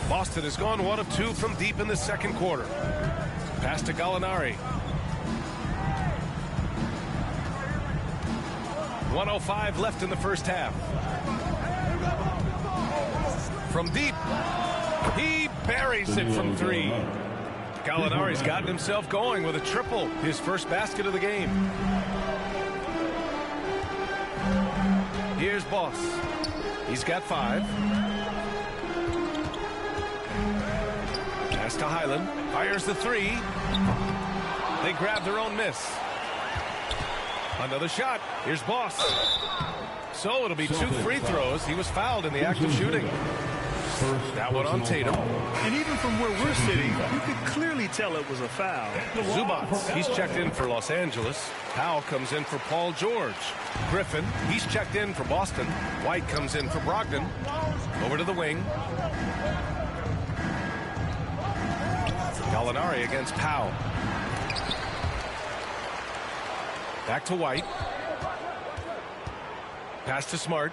Boston has gone 1 of 2 from deep in the second quarter. Pass to Gallinari. 1:05 left in the first half. From deep, he buries it from 3. Gallinari's gotten himself going with a triple, his first basket of the game. Here's Boss. He's got 5. Pass to Highland. Fires the 3. They grab their own miss. Another shot. Here's Boss. So it'll be 2 free throws. He was fouled in the act of shooting. That one on Tatum. And even from where we're sitting, you could clearly tell it was a foul. Zubats, he's checked in for Los Angeles. Powell comes in for Paul George. Griffin, he's checked in for Boston. White comes in for Brogdon. Over to the wing. Gallinari against Powell. Back to White. Pass to Smart.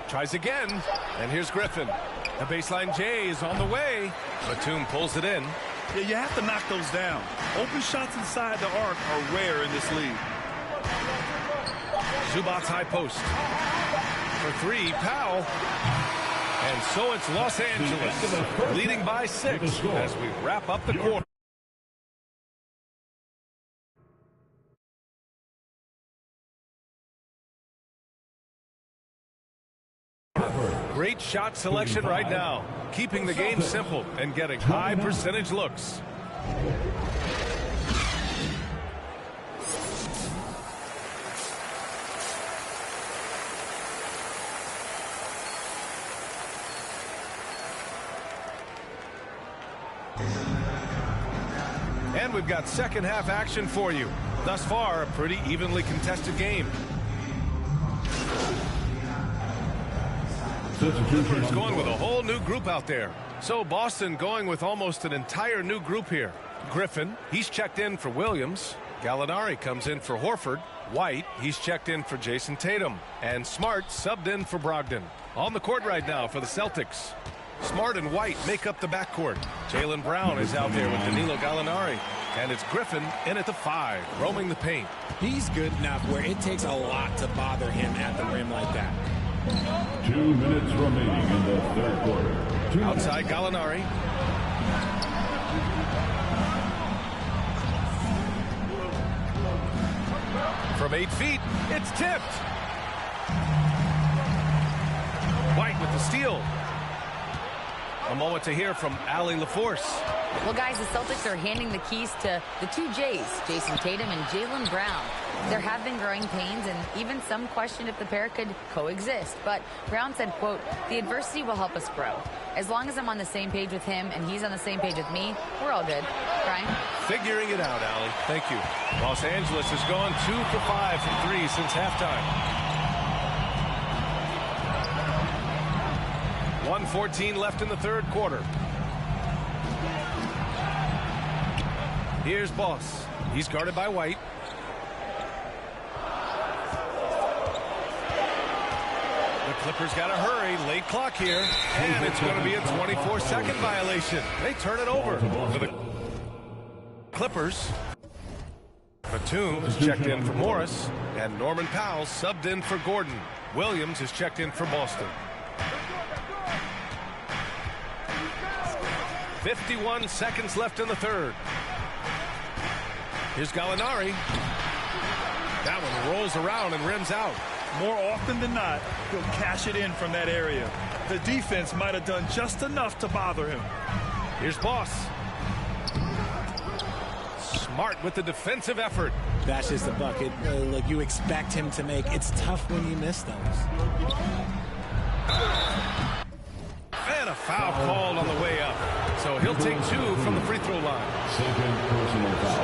Tries again, and here's Griffin. The baseline J is on the way. Batum pulls it in. Yeah, you have to knock those down. Open shots inside the arc are rare in this league. Zubats high post. For 3, Powell. And so it's Los Angeles leading by 6 as we wrap up the quarter. Great shot selection right now, keeping the game simple and getting high percentage looks. And we've got second half action for you. Thus far, a pretty evenly contested game. Clippers going with a whole new group out there. So Boston going with almost an entire new group here. Griffin, he's checked in for Williams. Gallinari comes in for Horford. White, he's checked in for Jason Tatum. And Smart subbed in for Brogdon. On the court right now for the Celtics. Smart and White make up the backcourt. Jaylen Brown is out there with Danilo Gallinari. And it's Griffin in at the 5, roaming the paint. He's good enough where it takes a lot to bother him at the rim like that. 2 minutes remaining in the third quarter. Outside Gallinari. From 8 feet, it's tipped. White with the steal. A moment to hear from Allie LaForce. Well, guys, the Celtics are handing the keys to the 2 J's, Jason Tatum and Jaylen Brown. There have been growing pains, and even some questioned if the pair could coexist. But Brown said, quote, "The adversity will help us grow. As long as I'm on the same page with him and he's on the same page with me, we're all good." Brian? Figuring it out, Allie. Thank you. Los Angeles has gone 2 for 5 from 3 since halftime. 1:14 left in the third quarter. Here's Boss. He's guarded by White. The Clippers got to hurry. Late clock here. And it's going to be a 24-second violation. They turn it over for the Clippers. Batum is checked in for Morris. And Norman Powell subbed in for Gordon. Williams is checked in for Boston. 51 seconds left in the third. Here's Gallinari. That one rolls around and rims out. More often than not, he'll cash it in from that area. The defense might have done just enough to bother him. Here's Boss. Smart with the defensive effort. That's just a bucket like you expect him to make. It's tough when you miss those. And a foul called on the way up. So he'll take 2 from the free throw line.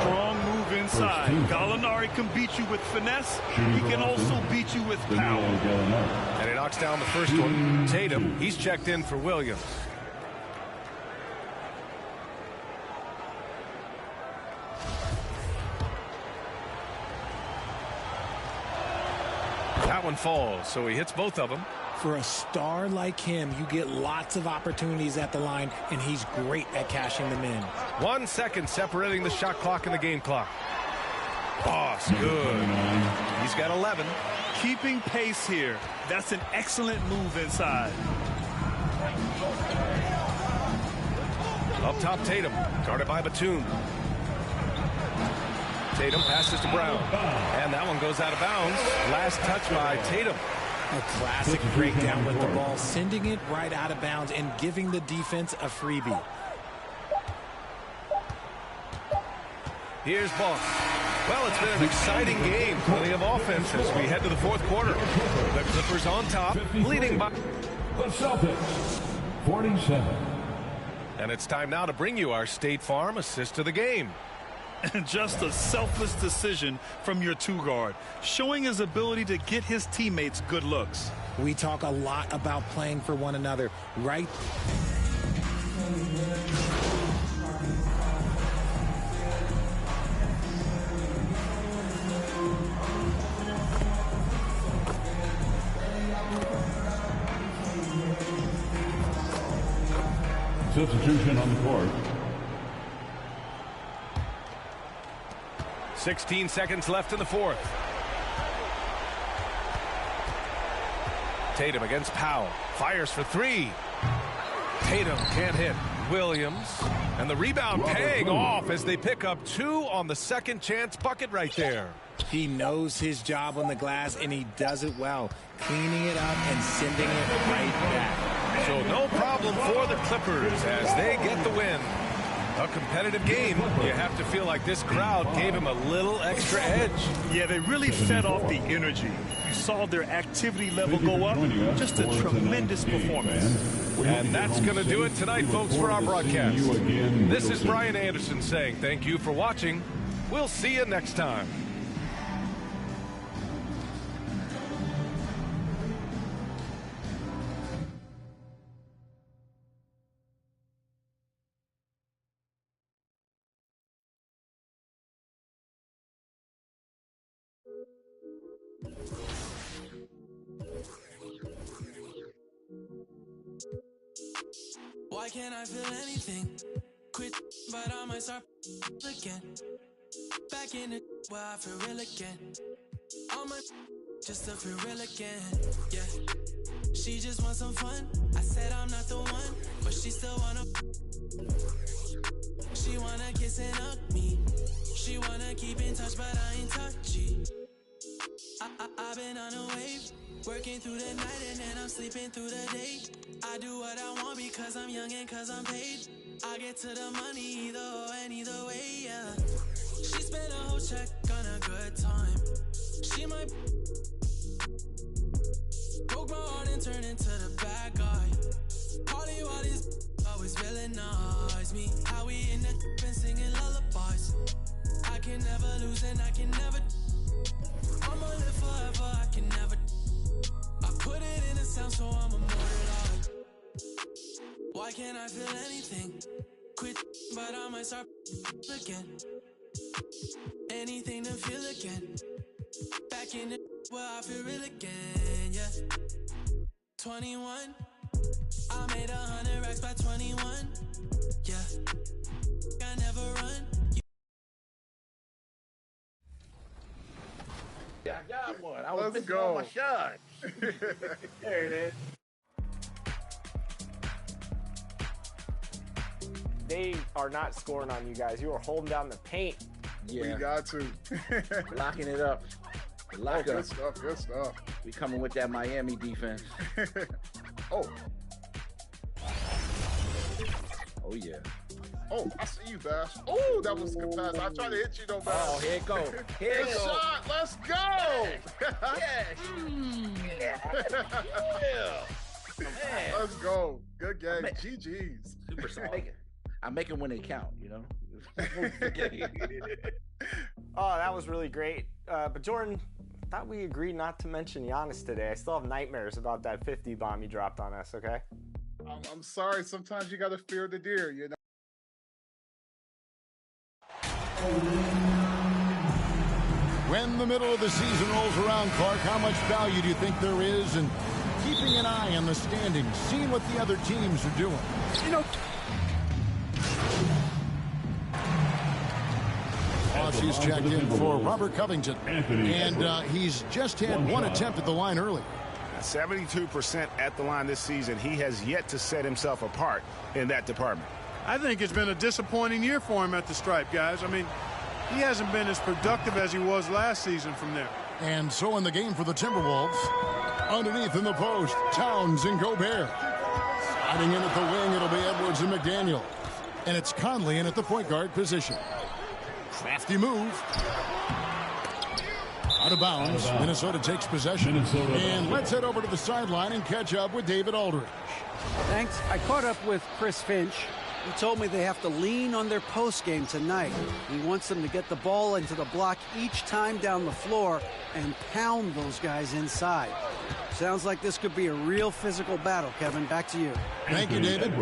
Strong move inside. Gallinari can beat you with finesse. He can also beat you with power. And he knocks down the first one. Tatum, he's checked in for Williams. That one falls, so he hits both of them. For a star like him, you get lots of opportunities at the line, and he's great at cashing them in. 1 second separating the shot clock and the game clock. Boss, good. He's got 11. Keeping pace here. That's an excellent move inside. Up top, Tatum, guarded by Batum. Tatum passes to Brown, and that one goes out of bounds. Last touch by Tatum. A classic breakdown with the ball, sending it right out of bounds and giving the defense a freebie. Here's Boss. Well, it's been an exciting game. Plenty of offense as we head to the fourth quarter. The Clippers on top, leading by the Celtics, 47. And it's time now to bring you our State Farm assist of the game. Just a selfless decision from your 2-guard, showing his ability to get his teammates good looks. We talk a lot about playing for one another, right? Substitution on the court. 16 seconds left in the fourth. Tatum against Powell. Fires for 3. Tatum can't hit. Williams. And the rebound paying off as they pick up 2 on the second chance bucket right there. He knows his job on the glass, and he does it well. Cleaning it up and sending it right back. So no problem for the Clippers as they get the win. A competitive game. You have to feel like this crowd gave him a little extra edge. Yeah, they really fed off the energy. You saw their activity level go up. Just a tremendous performance. And that's going to do it tonight, folks, for our broadcast. This is Brian Anderson saying thank you for watching. We'll see you next time. Why can't I feel anything? Quit, but I might start again. Back in the where I feel real again. All my just to feel real again. Yeah, she just wants some fun. I said I'm not the one, but she still wanna. She wanna kiss and hug me. She wanna keep in touch, but I ain't touchy. I've been on a wave, working through the night and then I'm sleeping through the day. I do what I want because I'm young and cause I'm paid. I get to the money either or and either way, yeah. She spent a whole check on a good time. She might broke my heart and turned into the bad guy. Party while these always villainize me. How we in the and singing lullabies. I can never lose and I can never. I'ma live forever, I can never. I put it in a sound so I'm immortalized. Why can't I feel anything? Quit, but I might start again. Anything to feel again. Back in the where I feel real again, yeah. 21, I made 100 racks by 21, yeah. I never run. Yeah, I got one. I was missing all my shots. There it is. They are not scoring on you guys. You are holding down the paint. Yeah. We got to. Locking it up. Lock good up. stuff, good stuff. We coming with that Miami defense. Oh. Oh, yeah. Oh, I see you, Bash. Oh, that was a good pass. I tried to hit you, though, Bash. Oh, here it go. Here it Good go. shot. Let's go. Yeah. Let's go. Good game. GG's. Super solid. I make them when they count, you know? Oh, that was really great. But Jordan, I thought we agreed not to mention Giannis today. I still have nightmares about that 50 bomb he dropped on us, okay? I'm sorry. Sometimes you got to fear the deer, you know? When the middle of the season rolls around, Clark, how much value do you think there is in keeping an eye on the standings, seeing what the other teams are doing? You know, He's checked in for Robert Covington, and he's just had one attempt at the line early. 72% at the line this season. He has yet to set himself apart in that department. I think it's been a disappointing year for him at the stripe, guys. I mean, he hasn't been as productive as he was last season from there. And so in the game for the Timberwolves, underneath in the post, Towns and Gobert. Sliding in at the wing, it'll be Edwards and McDaniel. And it's Conley in at the point guard position. Crafty move. Out of bounds. Minnesota takes possession. And let's head over to the sideline and catch up with David Aldridge. Thanks. I caught up with Chris Finch. He told me they have to lean on their post game tonight. He wants them to get the ball into the block each time down the floor and pound those guys inside. Sounds like this could be a real physical battle, Kevin. Back to you. Thank you, David.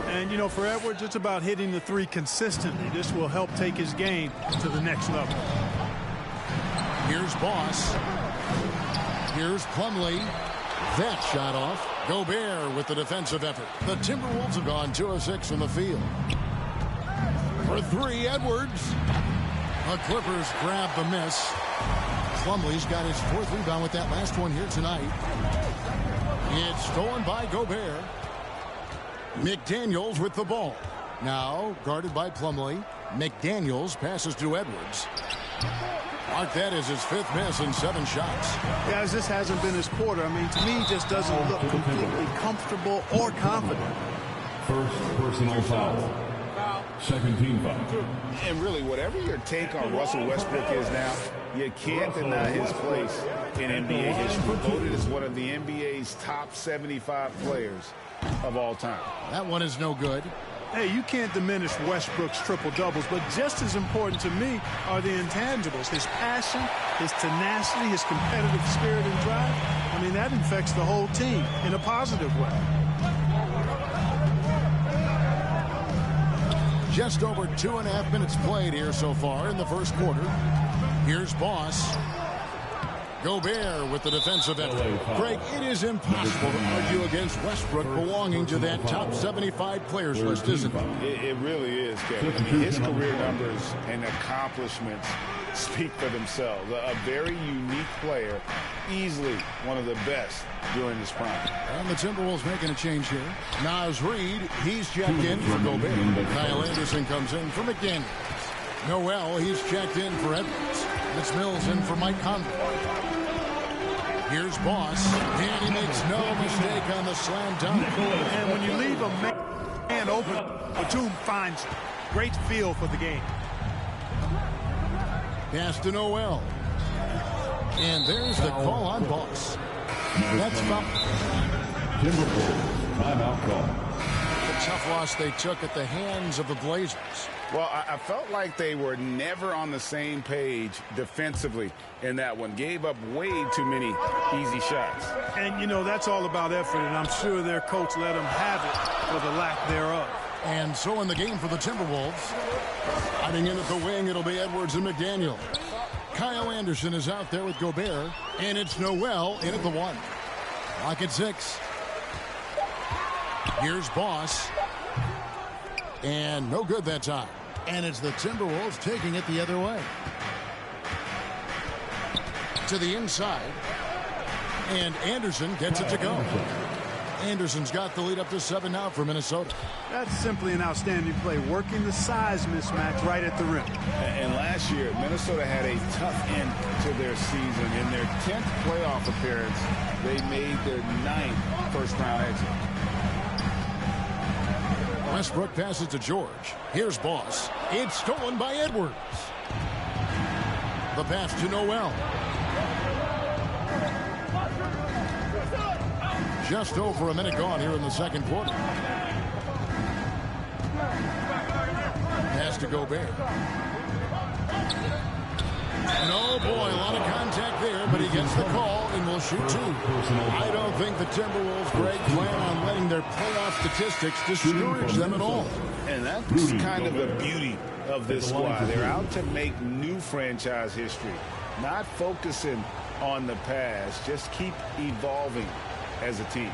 And, you know, for Edwards, it's about hitting the three consistently. This will help take his game to the next level. Here's Boss. Here's Plumlee. That shot off. Gobert with the defensive effort. The Timberwolves have gone 2 of 6 from the field. For three, Edwards. The Clippers grab the miss. Plumlee's got his 4th rebound with that last one here tonight. It's stolen by Gobert. McDaniels with the ball. Now guarded by Plumlee. McDaniels passes to Edwards. Mark that as his 5th miss in 7 shots. Guys, this hasn't been his quarter. I mean, to me, he just doesn't look completely comfortable or confident. First personal foul. Second team foul. And really, whatever your take on Russell Westbrook is now, you can't deny his place in NBA history. Voted as one of the NBA's top 75 players of all time. That one is no good. Hey, you can't diminish Westbrook's triple-doubles, but just as important to me are the intangibles. His passion, his tenacity, his competitive spirit and drive. I mean, that infects the whole team in a positive way. Just over 2.5 minutes played here so far in the first quarter. Here's Boss. Gobert with the defensive effort. Greg, it is impossible to argue against Westbrook belonging to that top 75 players list, isn't it? It really is, Kevin. I mean, his career numbers and accomplishments speak for themselves. A very unique player, easily one of the best during his prime. And the Timberwolves making a change here. Naz Reid, he's checked in for Gobert. Kyle Anderson comes in for McDaniels. Noel, he's checked in for Edwards. It's Mills in for Mike Conley. Here's Boss, and he makes no mistake on the slam dunk. And when you leave a man open, Batum finds it. Great feel for the game. Pass to Noel. And there's the call on Boss. That's foul. Timberwolves timeout call. The tough loss they took at the hands of the Blazers. Well, I felt like they were never on the same page defensively in that one. Gave up way too many easy shots. And, you know, that's all about effort, and I'm sure their coach let them have it for the lack thereof. And so in the game for the Timberwolves, hiding in at the wing, it'll be Edwards and McDaniel. Kyle Anderson is out there with Gobert, and it's Noel in at the 1. Clock at 6. Here's Boss. And no good that time. And it's the Timberwolves taking it the other way. To the inside. And Anderson gets it to go. Anderson's got the lead up to 7 now for Minnesota. That's simply an outstanding play, working the size mismatch right at the rim. And last year, Minnesota had a tough end to their season. In their 10th playoff appearance, they made their 9th first-round exit. Westbrook passes to George. Here's Boss. It's stolen by Edwards. The pass to Noel. Just over a minute gone here in the second quarter. Pass to Gobert. And oh boy, a lot of contact there, but he gets the call and will shoot two. I don't think the Timberwolves, Greg, plan on letting their playoff statistics discourage them at all. And that's kind of the beauty of this squad. They're out to make new franchise history, not focusing on the past, just keep evolving as a team.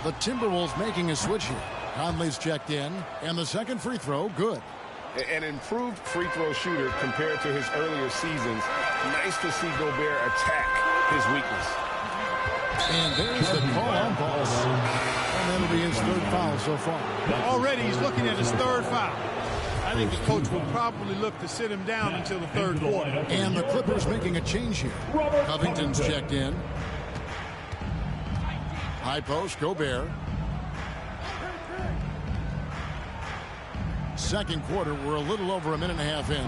The Timberwolves making a switch here. Conley's checked in, and the second free throw, good. An improved free throw shooter compared to his earlier seasons. Nice to see Gobert attack his weakness. And there's the call on Boss. And that'll be his third foul so far. Already he's looking at his third foul. I think the coach will probably look to sit him down until the third quarter. And the Clippers making a change here. Covington's checked in. High post, Gobert. Second quarter, we're a little over a minute and a half in.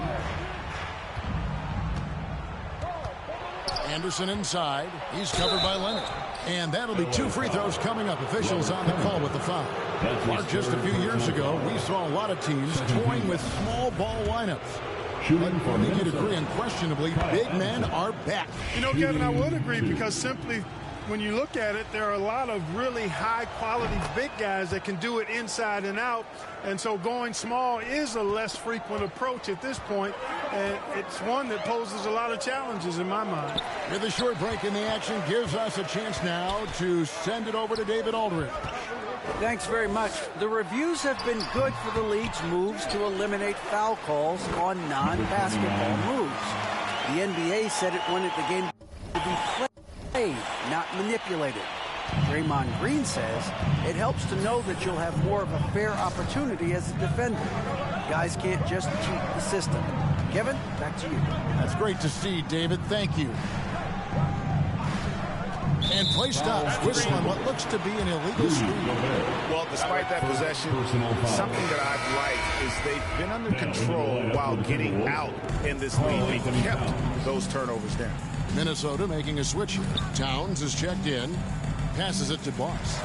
Anderson inside. He's covered by Leonard. And that'll be two free throws coming up. Officials on the call with the foul. Mark, just a few years ago, we saw a lot of teams toying with small ball lineups. But I think you'd agree, unquestionably, big men are back. You know, Kevin, I would agree because simply when you look at it, there are a lot of really high-quality big guys that can do it inside and out. And so going small is a less frequent approach at this point, and it's one that poses a lot of challenges in my mind. With a short break in the action gives us a chance now to send it over to David Aldridge. Thanks very much. The reviews have been good for the league's moves to eliminate foul calls on non-basketball moves. The NBA said it wanted the game to be played, not manipulated. Draymond Green says it helps to know that you'll have more of a fair opportunity as a defender. Guys can't just cheat the system. Kevin, back to you. That's great to see, David. Thank you. And play stops, whistling what looks to be an illegal screen. Well, despite that possession, something that I've liked is they've been under control while getting out in this league. They kept those turnovers down. Minnesota making a switch here. Towns is checked in. Passes it to Boss.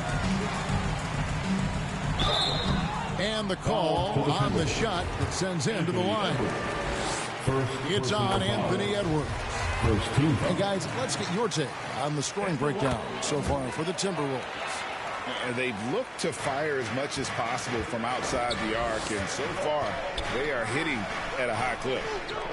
And the call on the shot that sends him to the line. It's on Anthony Edwards. Hey, guys, let's get your take on the scoring breakdown so far for the Timberwolves. And they've looked to fire as much as possible from outside the arc, and so far they are hitting at a high clip.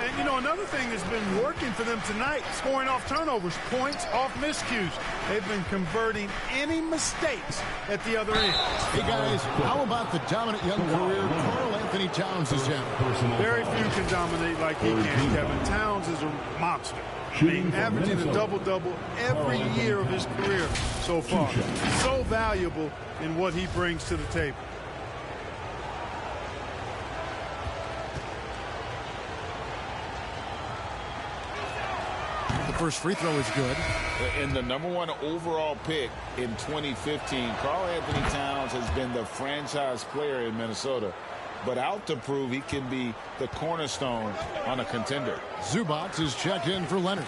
And, you know, another thing that's been working for them tonight, scoring off turnovers, points off miscues. They've been converting any mistakes at the other end. Hey, guys, how about the dominant young career Karl Anthony Towns has had? Very few can dominate like he can, Kevin. Towns is a monster. Averaging a double-double every year of his career so far. So valuable in what he brings to the table. The first free throw is good. And the #1 overall pick in 2015, Karl Anthony Towns has been the franchise player in Minnesota, but out to prove he can be the cornerstone on a contender. Zubac is checked in for Leonard.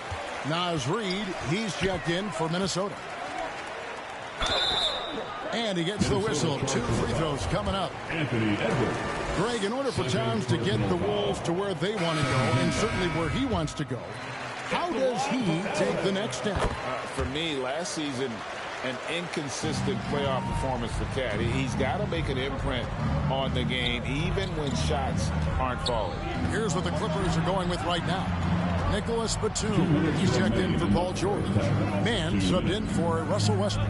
Naz Reid, he's checked in for Minnesota. And he gets the whistle. Two free throws coming up. Anthony Edwards. Greg, in order for Towns to get the Wolves to where they want to go, and certainly where he wants to go, how does he take the next step? For me, last season, an inconsistent playoff performance for Cat. He's got to make an imprint on the game, even when shots aren't falling. Here's what the Clippers are going with right now. Nicholas Batum, he's checked in for Paul George. Mann subbed in for Russell Westbrook.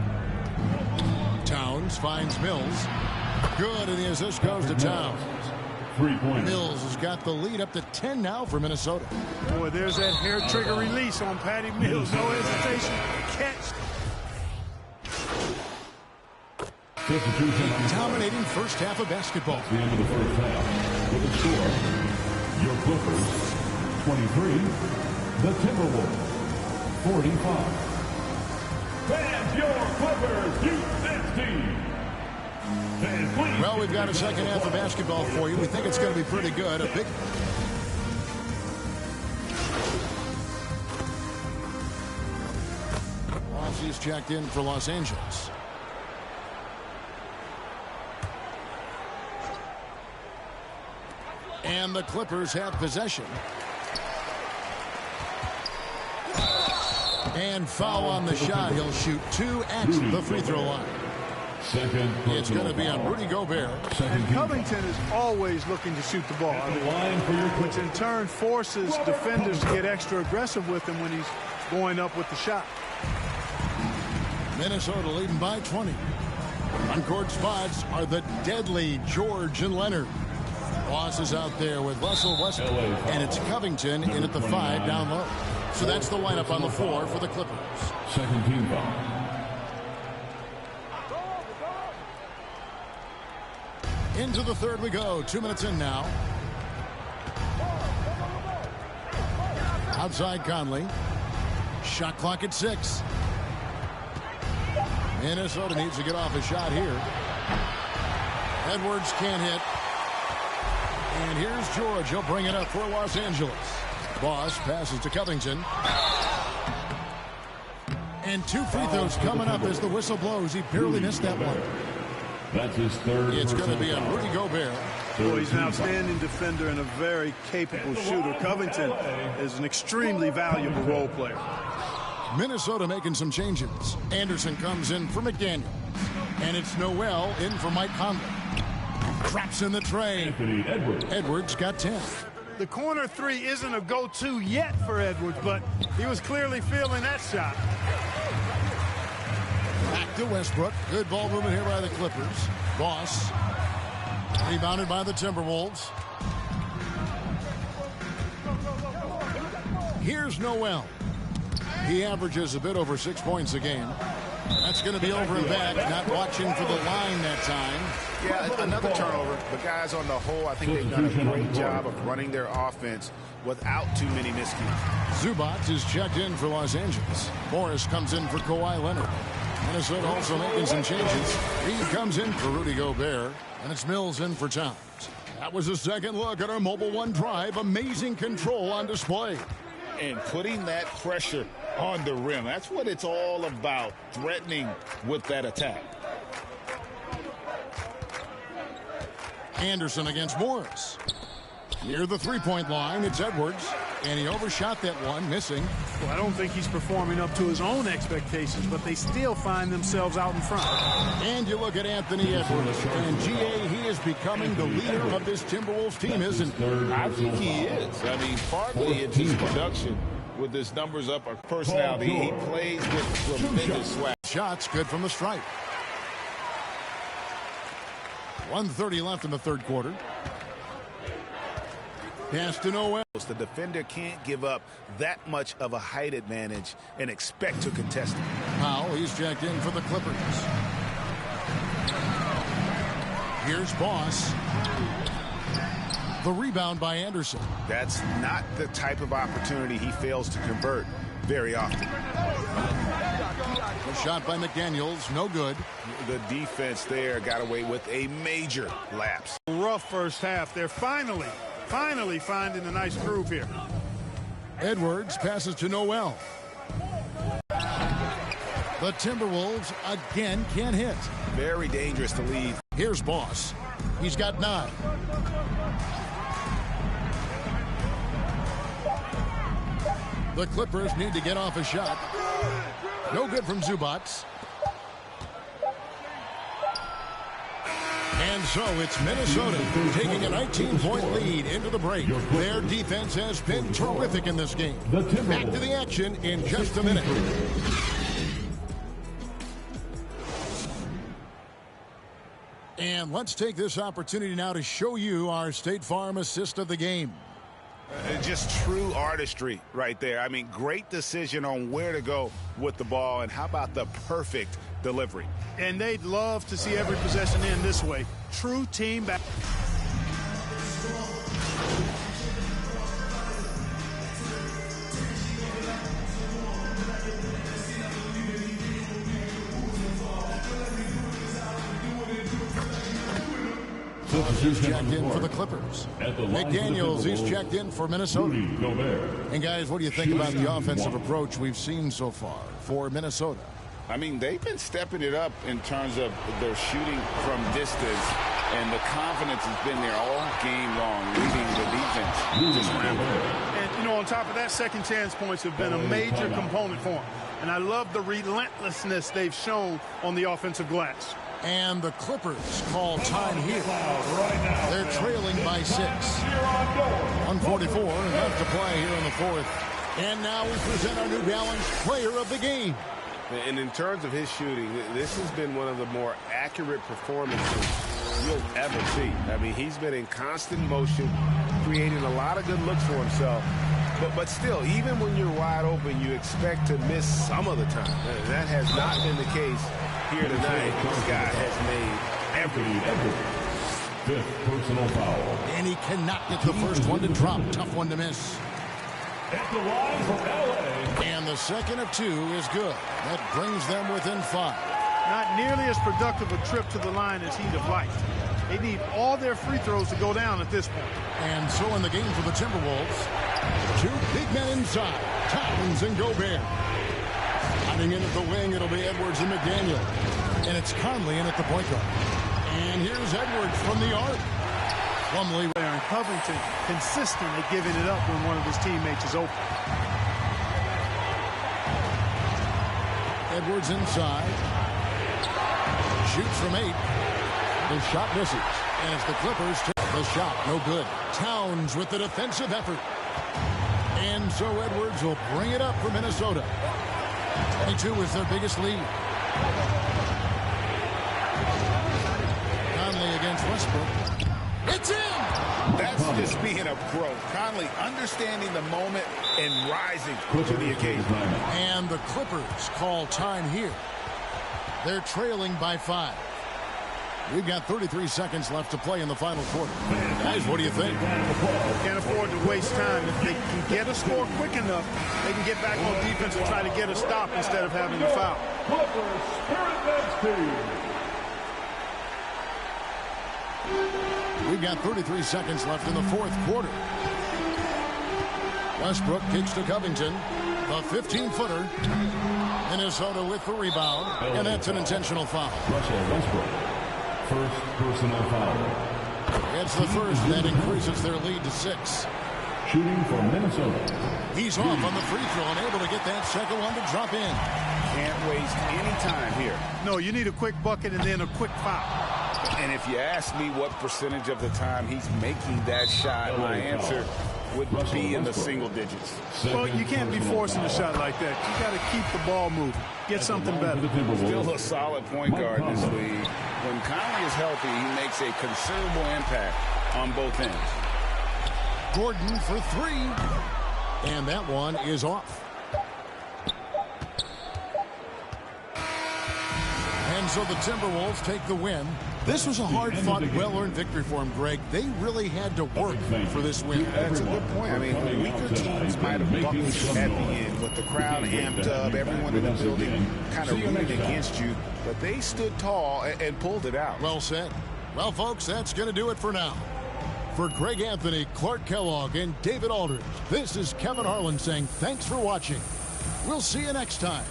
Towns finds Mills. Good, and the assist goes to Towns. Mills has got the lead up to 10 now for Minnesota. Boy, there's that hair trigger release on Patty Mills. No hesitation. Catch. Dominating first half of basketball. The end of the first half. With the score, your Clippers 23, the Timberwolves 45. Fans, your Clippers Houston team. Well, we've got a second half of basketball for you. We think it's going to be pretty good. He's checked in for Los Angeles. And the Clippers have possession. And foul on the shot. He'll shoot 2 at the free throw line. It's going to be on Rudy Gobert. And Covington is always looking to shoot the ball, which in turn forces defenders to get extra aggressive with him when he's going up with the shot. Minnesota leading by 20. On-court spots are the deadly George and Leonard. Boss is out there with Russell Westbrook, and it's Covington in at the 5 down low. So that's the lineup on the floor for the Clippers. Second team foul. Into the third we go. 2 minutes in now. Outside Conley. Shot clock at 6. Minnesota needs to get off a shot here. Edwards can't hit. And here's George. He'll bring it up for Los Angeles. Boss passes to Covington. And 2 free throws coming up as the whistle blows. He barely missed that one. That's his third. It's going to be on Rudy Gobert. Well, he's an outstanding defender and a very capable shooter. Covington is an extremely valuable role player. Minnesota making some changes. Anderson comes in for McDaniel. And it's Noel in for Mike Conley. Traps in the tray. Edwards got 10. The corner 3 isn't a go-to yet for Edwards, but he was clearly feeling that shot. Back to Westbrook. Good ball movement here by the Clippers. Boss. Rebounded by the Timberwolves. Here's Noel. He averages a bit over 6 points a game. That's going to be over and back. Not watching for the line that time. Yeah, another turnover. The guys on the whole, I think they've done a great job of running their offense without too many miscues. Zubac is checked in for Los Angeles. Morris comes in for Kawhi Leonard. Minnesota also making some changes. He comes in for Rudy Gobert. And it's Mills in for Towns. That was a second look at our Mobile One Drive. Amazing control on display. And putting that pressure on the rim. That's what it's all about, threatening with that attack. Anderson against Morris. Near the three-point line, it's Edwards. And he overshot that one, missing. Well, I don't think he's performing up to his own expectations, but they still find themselves out in front. And you look at Anthony Edwards. And, G.A., he is becoming the leader of this Timberwolves team, isn't he? I think he is. I mean, partly it's his production with his numbers up, or personality. He plays with tremendous swag. Shots good from the stripe. 1:30 left in the third quarter. Pass to Noel. The defender can't give up that much of a height advantage and expect to contest it. Powell, he's jacked in for the Clippers. Here's Boss. The rebound by Anderson. That's not the type of opportunity he fails to convert very often. A shot by McDaniels, no good. The defense there got away with a major lapse. Rough first half. They're finally finding a nice groove here. Edwards passes to Noel. The Timberwolves again can't hit. Very dangerous to lead. Here's Boss. He's got 9. The Clippers need to get off a shot. No good from Zubac. And so it's Minnesota taking a 19-point lead into the break. Their defense has been terrific in this game. Back to the action in just a minute. And let's take this opportunity now to show you our State Farm assist of the game. Just true artistry right there. I mean, great decision on where to go with the ball, and how about the perfect delivery? And they'd love to see every possession end this way. True team back. He's checked in for the Clippers. McDaniels, he's checked in for Minnesota. And guys, what do you think about the offensive approach we've seen so far for Minnesota? I mean, they've been stepping it up in terms of their shooting from distance, and the confidence has been there all game long, leading the defense to scramble. And, you know, on top of that, second chance points have been a major component for them. And I love the relentlessness they've shown on the offensive glass. And the Clippers call time here. They're trailing by 6. 1:44 left to play here in the fourth. And now we present our New Balance Player of the Game. And in terms of his shooting, this has been one of the more accurate performances you'll ever see. I mean, he's been in constant motion, creating a lot of good looks for himself. But still, even when you're wide open, you expect to miss some of the time. That has not been the case here tonight. This guy has made every Fifth personal foul. And he cannot get the first one to drop. Tough one to miss. At the line for LA. And the second of 2 is good. That brings them within 5. Not nearly as productive a trip to the line as he'd have liked. They need all their free throws to go down at this point. And so in the game for the Timberwolves, 2 big men inside, Towns and Gobert. Hiding in at the wing, it'll be Edwards and McDaniel. And it's Conley in at the point guard. And here's Edwards from the arc. Plumlee and Covington consistent at giving it up when one of his teammates is open. Edwards inside. Shoots from 8. The shot misses. As the Clippers take the shot, no good. Towns with the defensive effort. And so Edwards will bring it up for Minnesota. 22 is their biggest lead. Conley against Westbrook. It's in! That's just being a pro. Conley understanding the moment and rising to the occasion. And the Clippers call time here. They're trailing by 5. We've got 33 seconds left to play in the final quarter. Guys, what do you think? Can't afford to waste time. If they can get a score quick enough, they can get back on defense and try to get a stop instead of having a foul. We've got 33 seconds left in the fourth quarter. Westbrook kicks to Covington. The 15-footer. Minnesota with the rebound. And that's an intentional foul. Russell Westbrook. First personal foul. It's the first, that increases their lead to 6. Shooting for Minnesota. He's off on the free throw and able to get that second one to drop in. Can't waste any time here. No, you need a quick bucket and then a quick foul. And if you ask me what percentage of the time he's making that shot, my answer would be in the single digits. Well, you can't be forcing a shot like that. You got to keep the ball moving. Get something better. Still a solid point guard in this league. When Conley is healthy, he makes a considerable impact on both ends. Gordon for 3. And that one is off. And so the Timberwolves take the win. This was a hard-fought, well-earned victory for them, Greg. They really had to work for this win. That's a good point. I mean, weaker teams might have bucked at the end, but the crowd amped up. Everyone in the building kind of rooted against you. But they stood tall and pulled it out. Well said. Well, folks, that's going to do it for now. For Greg Anthony, Clark Kellogg, and David Aldridge, this is Kevin Harlan saying thanks for watching. We'll see you next time.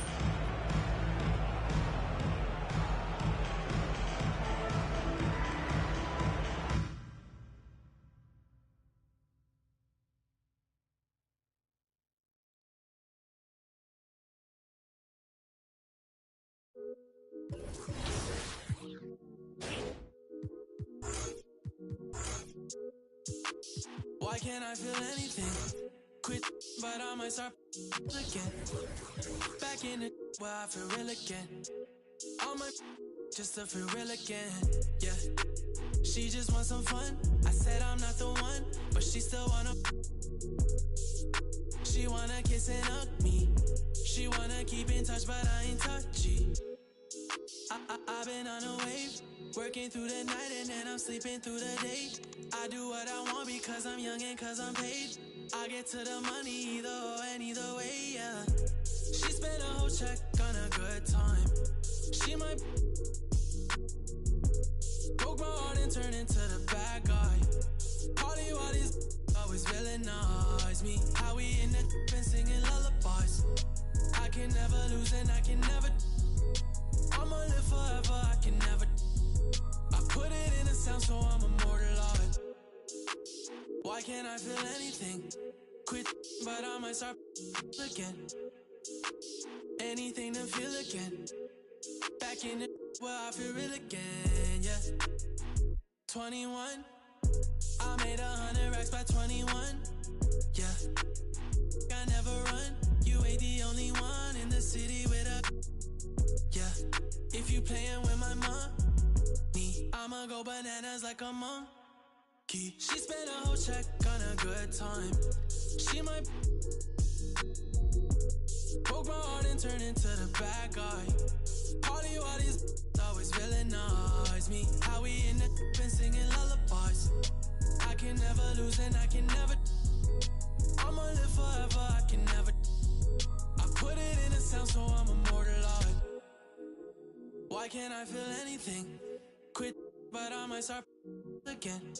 Why can't I feel anything? Quit, but I might start again. Back in the where I feel real again. All my just to feel real again. Yeah, she just wants some fun. I said I'm not the one, but she still wanna. She wanna kiss and hug me. She wanna keep in touch, but I ain't touchy. I've been on a wave, working through the night and then I'm sleeping through the day. I do what I want because I'm young and cause I'm paid. I get to the money either or and either way, yeah. She spent a whole check on a good time. She might Broke my heart and turned into the bad guy. Party while these always villainize me. How we in the and singing lullabies. I can never lose and I can never. I'ma live forever, I can never. I put it in a sound so I'm immortalized. Why can't I feel anything? Quit, but I might start again. Anything to feel again. Back in the where I feel real again, yeah. 21, I made 100 racks by 21, yeah. I never run, you ain't the only one in the city with a, yeah. If you playin' with my money, I'ma go bananas like a monkey. She spent a whole check on a good time. She might broke my heart and turned into the bad guy. Party while these always villainize me. How we in the and singing lullabies. I can never lose and I can never. I'ma live forever, I can never. I put it in a sound so I'm immortalized. Why can't I feel anything? Quit, but I might start again.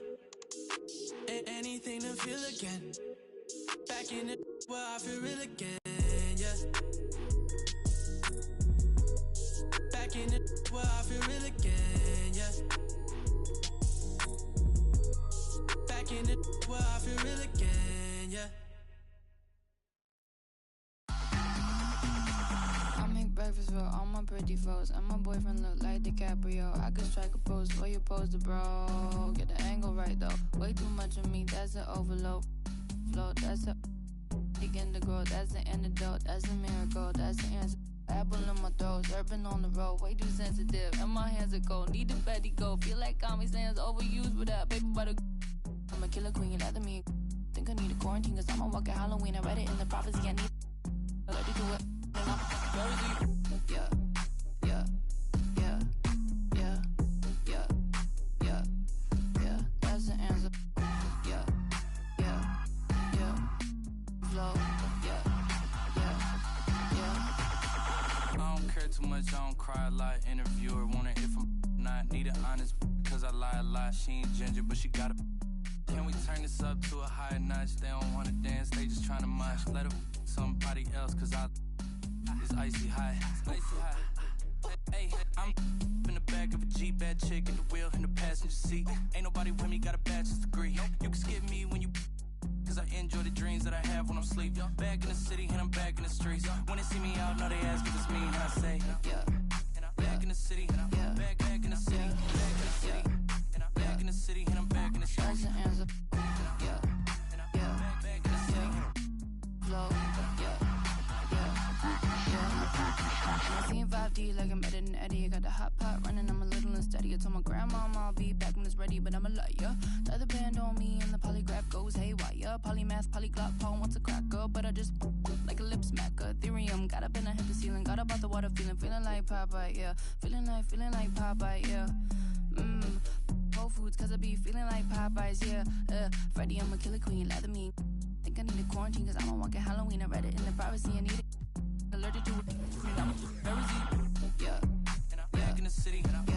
Anything to feel again. Back in the where I feel real again, yeah. Back in the where I feel real again, yeah. Back in the where I feel real again, yeah. I make breakfast for all my pretty foes, and my boyfriend look like DiCaprio. I could strike a pose for your poster, bro. Get the angle right though. Way too much of me, that's an overload. Flow, that's a begin to grow. That's the antidote. That's a miracle. That's the answer. Apple in my throat, surfing on the road, way too sensitive. And my hands are cold. Need a fatty go. Feel like Comic Sans overused with that paper butter. I'm a killer queen, after me. Think I need a quarantine, cause I'ma walk at Halloween. I read it in the prophecy. I need I like to do it. Yeah, yeah, yeah, yeah, yeah, yeah, yeah. That's the answer. Yeah, yeah, yeah. Flow. Yeah, yeah, yeah. I don't care too much, I don't cry a lot. Interviewer wonder if I'm not. Need an honest, cause I lie a lot. She ain't ginger, but she got a. Can we turn this up to a higher notch? They don't wanna dance, they just tryna mosh. Let her somebody else, cause it's icy hot. Icy hot. Hey, I'm in the back of a Jeep, bad chick in the wheel in the passenger seat. Ain't nobody with me, got a bachelor's degree. You can skip me when you, cause I enjoy the dreams that I have when I'm asleep. Back in the city and I'm back in the streets. When they see me out, know they ask if it's me, and I say, yeah. Back in the city, back in the city, back in the city, back in the city, and I'm back in the streets. That's the answer. Yeah, yeah, back in the city. Flow, yeah. I'm seeing 5D like I'm better than Eddie. I got the hot pot running, I'm a little unsteady. I told my grandma I'll be back when it's ready, but I'm a liar. The other band on me and the polygraph goes haywire. Polymath, polyglot, Paul wants a cracker, but I just like a lip smacker. Ethereum, got up and I hit the ceiling. Got up out the water, feeling like Popeye, yeah. Feeling like Popeye, yeah. Whole Foods, cause I be feeling like Popeyes, yeah. Freddie, I'm a killer queen, lather me. Think I need a quarantine, cause I'ma walk at Halloween. I read it in the privacy, I need it. Allergic to it. I'm very yeah. Back in the city. Yeah.